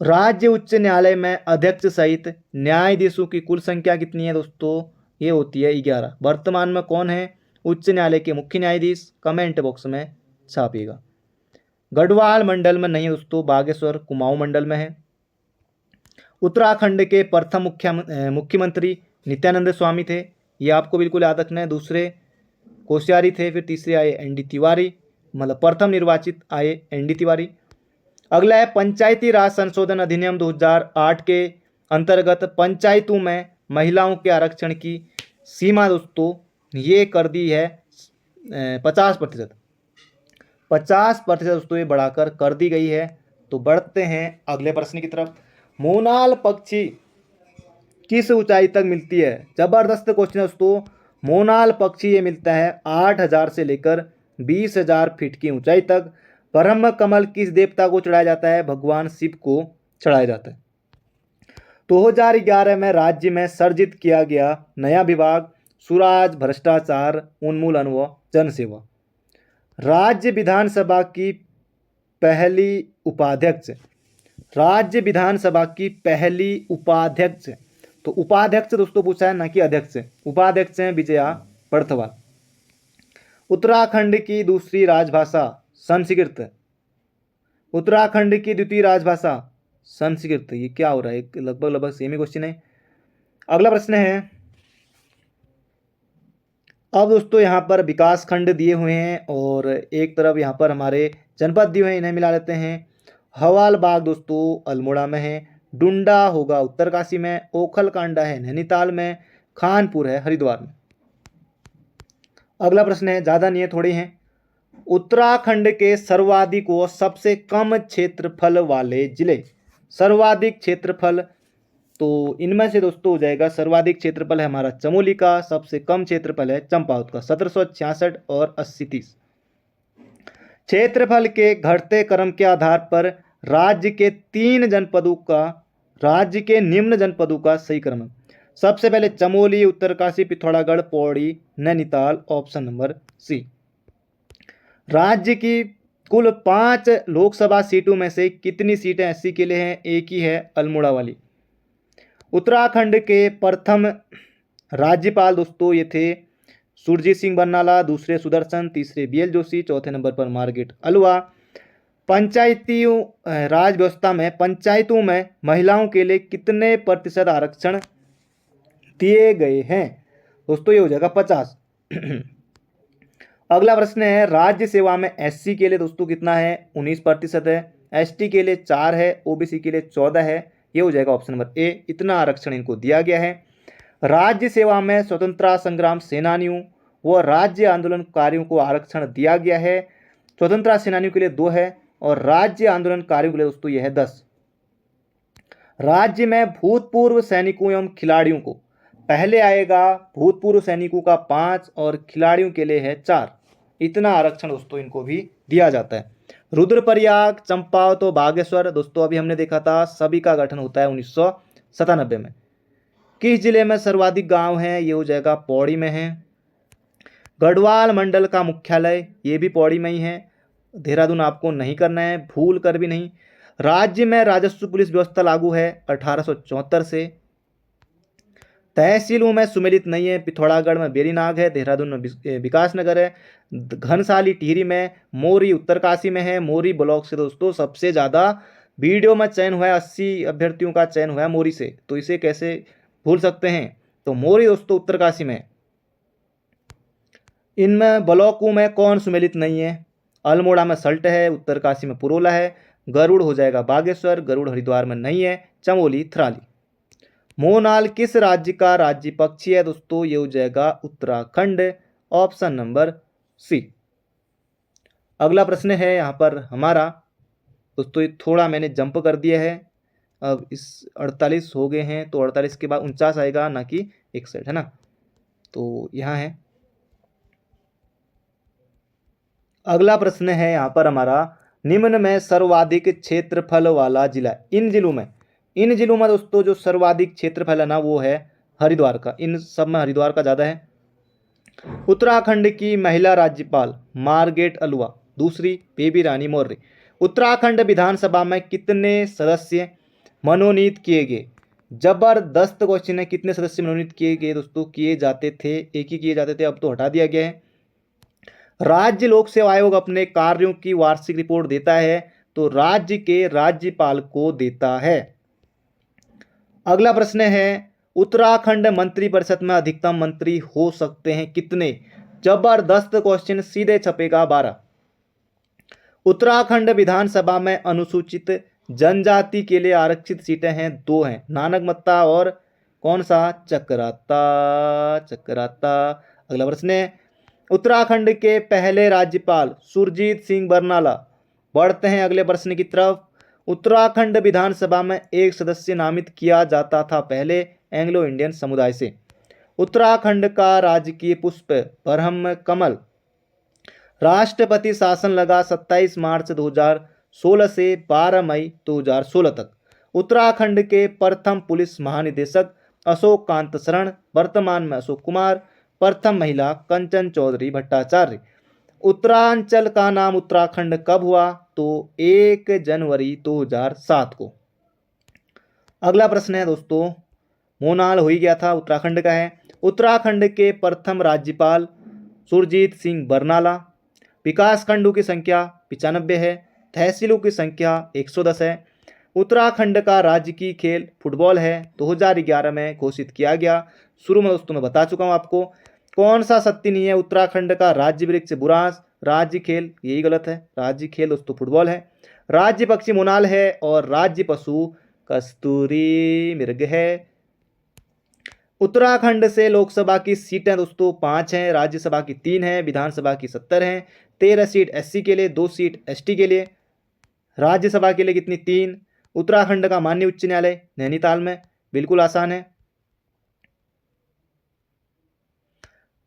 राज्य उच्च न्यायालय में अध्यक्ष सहित न्यायाधीशों की कुल संख्या कितनी है दोस्तों? ये होती है 11। वर्तमान में कौन है उच्च न्यायालय के मुख्य न्यायाधीश? कमेंट बॉक्स में छापिएगा। गढ़वाल मंडल में नहीं दोस्तों, बागेश्वर कुमाऊं मंडल में है। उत्तराखंड के प्रथम मुख्यमंत्री नित्यानंद स्वामी थे, ये आपको बिल्कुल याद रखना है। दूसरे कोश्यारी थे, फिर तीसरे आए एन डी तिवारी, मतलब प्रथम निर्वाचित आए एन डी तिवारी। अगला है पंचायती राज संशोधन अधिनियम 2008 के अंतर्गत पंचायतों में महिलाओं के आरक्षण की सीमा दोस्तों ये कर दी है 50%। 50% दोस्तों ये बढ़ाकर कर दी गई है। तो बढ़ते हैं अगले प्रश्न की तरफ। मोनाल पक्षी किस ऊंचाई तक मिलती है? जबरदस्त क्वेश्चन है दोस्तों। मोनाल पक्षी ये मिलता है 8000 से लेकर 20,000 फीट की ऊंचाई तक। ब्रह्म कमल किस देवता को चढ़ाया जाता है? भगवान शिव को चढ़ाया जाता है। 2011 में राज्य में सर्जित किया गया नया विभाग सुराज, भ्रष्टाचार उन्मूलन व जनसेवा। राज्य विधानसभा की पहली उपाध्यक्ष, राज्य विधानसभा की पहली उपाध्यक्ष, तो उपाध्यक्ष दोस्तों पूछा है, ना कि अध्यक्ष। उपाध्यक्ष हैं विजया बर्थवाल। उत्तराखंड की दूसरी राजभाषा संस्कृत। उत्तराखंड की द्वितीय राजभाषा संस्कृत। ये क्या हो रहा है? लगभग सेम ही क्वेश्चन है। अगला प्रश्न है, अब दोस्तों यहाँ पर विकास खंड दिए हुए हैं और एक तरफ यहाँ पर हमारे जनपद दिए हुए हैं, इन्हें मिला लेते हैं। हवालबाग दोस्तों अल्मोड़ा में है, डुंडा होगा उत्तरकाशी में, ओखलकांडा है नैनीताल में, खानपुर है हरिद्वार में। अगला प्रश्न है, ज़्यादा नहीं है, थोड़े हैं। उत्तराखंड के सर्वाधिक व सबसे कम क्षेत्रफल वाले जिले। सर्वाधिक क्षेत्रफल, तो इनमें से दोस्तों हो जाएगा सर्वाधिक क्षेत्रफल है हमारा चमोली का, सबसे कम क्षेत्रफल है चंपावत का 1766 और 8030। क्षेत्रफल के घटते क्रम के आधार पर राज्य के निम्न जनपदों का सही क्रम है। सबसे पहले Chamoli, Uttarkashi, Pithoragarh, Pauri, Nainital, option number C. राज्य की कुल 5 लोकसभा सीटों में से कितनी सीटें एससी के लिए हैं? एक ही है, अल्मोड़ा वाली। उत्तराखंड के प्रथम राज्यपाल दोस्तों ये थे सुरजीत सिंह बरनाला, दूसरे सुदर्शन, तीसरे बीएल जोशी, चौथे नंबर पर मार्गरेट अलवा। पंचायती राज व्यवस्था में पंचायतों में महिलाओं के लिए कितने प्रतिशत आरक्षण दिए गए हैं? दोस्तों ये हो जाएगा 50। अगला प्रश्न है, राज्य सेवा में एससी के लिए दोस्तों कितना है? 19% है, एसटी के लिए 4 है, ओबीसी के लिए 14 है। ये हो जाएगा ऑप्शन नंबर ए, इतना आरक्षण इनको दिया गया है। राज्य सेवा में स्वतंत्रता संग्राम सेनानियों व राज्य आंदोलनकारियों को आरक्षण दिया गया है। स्वतंत्रता सेनानियों के लिए 2 है और राज्य आंदोलनकारियों के लिए दोस्तों यह है 10। राज्य में भूतपूर्व सैनिकों एवं खिलाड़ियों को पहले आएगा, भूतपूर्व सैनिकों का 5 और खिलाड़ियों के लिए है 4। इतना आरक्षण दोस्तों इनको भी दिया जाता है। रुद्रप्रयाग, चंपावत तो बागेश्वर दोस्तों अभी हमने देखा था, सभी का गठन होता है 1997 में। किस जिले में सर्वाधिक गांव हैं? ये हो जाएगा पौड़ी में है। गढ़वाल मंडल का मुख्यालय ये भी पौड़ी में ही है। देहरादून आपको नहीं करना है, भूल कर भी नहीं। राज्य में राजस्व पुलिस व्यवस्था लागू है 1874 से। तहसीलों में सुमेलित नहीं है, पिथौरागढ़ में बेरीनाग है, देहरादून में विकास नगर है, घनसाली टिहरी में, मोरी उत्तरकाशी में है। मोरी ब्लॉक से दोस्तों सबसे ज़्यादा वीडियो में चयन हुआ है, 80 अभ्यर्थियों का चयन हुआ है मोरी से। तो इसे कैसे भूल सकते हैं। तो मोरी दोस्तों उत्तरकाशी में। इनमें ब्लॉकों में कौन सुमेलित नहीं है? अल्मोड़ा में सल्ट है, उत्तरकाशी में पुरोला है, गरुड़ हो जाएगा बागेश्वर, गरुड़ हरिद्वार में नहीं है, चमोली थराली। मोनाल किस राज्य का राज्य पक्षी है दोस्तों? ये हो जाएगा उत्तराखंड, ऑप्शन नंबर सी। अगला प्रश्न है यहाँ पर हमारा दोस्तों, ये थोड़ा मैंने जंप कर दिया है, अब इस 48 हो गए हैं तो 48 के बाद 49 आएगा, ना कि 61, है ना। तो यहाँ है अगला प्रश्न है यहाँ पर हमारा, निम्न में सर्वाधिक क्षेत्रफल वाला जिला। इन जिलों में दोस्तों जो सर्वाधिक क्षेत्रफल है ना वो है हरिद्वार का। इन सब में हरिद्वार का ज़्यादा है। उत्तराखंड की महिला राज्यपाल मार्गरेट अलवा, दूसरी बेबी रानी मौर्य। उत्तराखंड विधानसभा में कितने सदस्य मनोनीत किए गए? जबरदस्त क्वेश्चन है। कितने सदस्य मनोनीत किए गए दोस्तों? किए जाते थे, एक ही किए जाते थे, अब तो हटा दिया गया है। राज्य लोक सेवा आयोग अपने कार्यों की वार्षिक रिपोर्ट देता है तो राज्य के राज्यपाल को देता है। अगला प्रश्न है, उत्तराखंड मंत्रिपरिषद में अधिकतम मंत्री हो सकते हैं कितने? जबरदस्त क्वेश्चन, सीधे छपेगा 12। उत्तराखंड विधानसभा में अनुसूचित जनजाति के लिए आरक्षित सीटें हैं, 2 हैं, नानकमत्ता और कौन सा? चक्राता। अगला प्रश्न है, उत्तराखंड के पहले राज्यपाल सुरजीत सिंह बरनाला। बढ़ते हैं अगले प्रश्न की तरफ। उत्तराखंड विधानसभा में एक सदस्य नामित किया जाता था पहले एंग्लो इंडियन समुदाय से। उत्तराखंड का राजकीय पुष्प ब्रह्म कमल। राष्ट्रपति शासन लगा 27 मार्च 2016 से 12 मई 2016 तक। उत्तराखंड के प्रथम पुलिस महानिदेशक अशोक कांत शरण, वर्तमान में अशोक कुमार। प्रथम महिला कंचन चौधरी भट्टाचार्य। उत्तरांचल का नाम उत्तराखंड कब हुआ? तो 1 जनवरी 2007 को। अगला प्रश्न है दोस्तों, मोनाल हो ही गया था, उत्तराखंड का है। उत्तराखंड के प्रथम राज्यपाल सुरजीत सिंह बरनाला। विकास खंडों की संख्या 95 है, तहसीलों की संख्या 110 है। उत्तराखंड का राजकीय खेल फुटबॉल है, 2011 में घोषित किया गया। शुरू में दोस्तों मैं बता चुका हूँ आपको। कौन सा सत्य नहीं है? उत्तराखंड का राज्य वृक्ष बुरांश। राज्य खेल यही गलत है, राज्य खेल दोस्तों फुटबॉल है। राज्य पक्षी मोनाल है और राज्य पशु कस्तूरी मृग है। उत्तराखंड से लोकसभा की सीटें दोस्तों 5 हैं, राज्यसभा की 3 हैं, विधानसभा की 70 हैं। 13 सीट एससी के लिए, 2 सीट एसटी के लिए। राज्यसभा के लिए कितनी? 3। उत्तराखंड का माननीय उच्च न्यायालय नैनीताल में, बिल्कुल आसान है।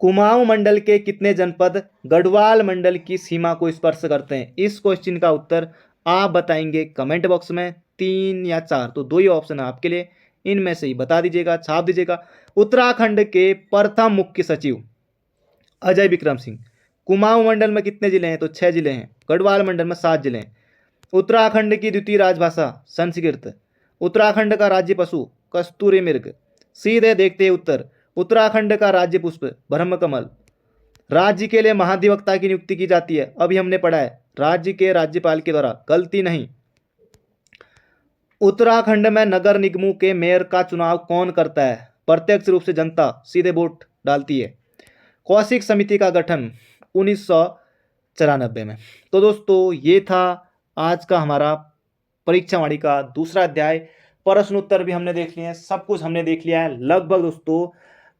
कुमाऊं मंडल के कितने जनपद गढ़वाल मंडल की सीमा को स्पर्श करते हैं? इस क्वेश्चन का उत्तर आप बताएंगे कमेंट बॉक्स में, 3 या 4, तो 2 ही ऑप्शन है आपके लिए, इनमें से ही बता दीजिएगा, छाप दीजिएगा। उत्तराखंड के प्रथम मुख्य सचिव अजय विक्रम सिंह। कुमाऊं मंडल में कितने जिले हैं? तो 6 जिले हैं। गढ़वाल मंडल में 7 जिले हैं। उत्तराखंड की द्वितीय राजभाषा संस्कृत। उत्तराखंड का राज्य पशु कस्तूरी मृग। सीधे देखते हैं उत्तर। उत्तराखंड का राज्य पुष्प ब्रह्मकमल। राज्य के लिए महाधिवक्ता की नियुक्ति की जाती है, अभी हमने पढ़ा है, राज्य के राज्यपाल के द्वारा, गलती नहीं। उत्तराखंड में नगर निगमों के मेयर का चुनाव कौन करता है? प्रत्यक्ष रूप से जनता सीधे वोट डालती है। कौशिक समिति का गठन 1994 में। तो दोस्तों ये था आज का हमारा परीक्षावाणी का दूसरा अध्याय। प्रश्न उत्तर भी हमने देख लिए हैं, सब कुछ हमने देख लिया है। लगभग दोस्तों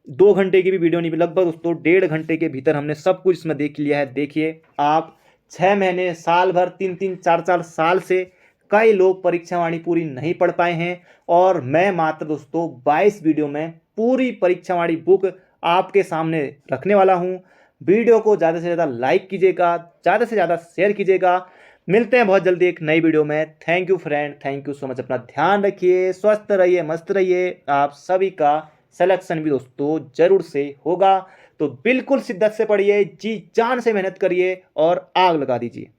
2 घंटे की भी वीडियो नहीं, लगभग दोस्तों 1.5 घंटे के भीतर हमने सब कुछ इसमें देख लिया है। देखिए आप 6 महीने, साल भर, 3-3, 4-4 साल से कई लोग परीक्षावाणी पूरी नहीं पढ़ पाए हैं और मैं मात्र दोस्तों 22 वीडियो में पूरी परीक्षावाणी बुक आपके सामने रखने वाला हूं। वीडियो को ज़्यादा से ज़्यादा लाइक कीजिएगा, ज़्यादा से ज़्यादा शेयर कीजिएगा। मिलते हैं बहुत जल्दी एक नई वीडियो में। Thank you friend, thank you so much. अपना ध्यान रखिए, स्वस्थ रहिए, मस्त रहिए। आप सभी का सिलेक्शन भी दोस्तों जरूर से होगा, तो बिल्कुल शिद्दत से पढ़िए, जी जान से मेहनत करिए और आग लगा दीजिए।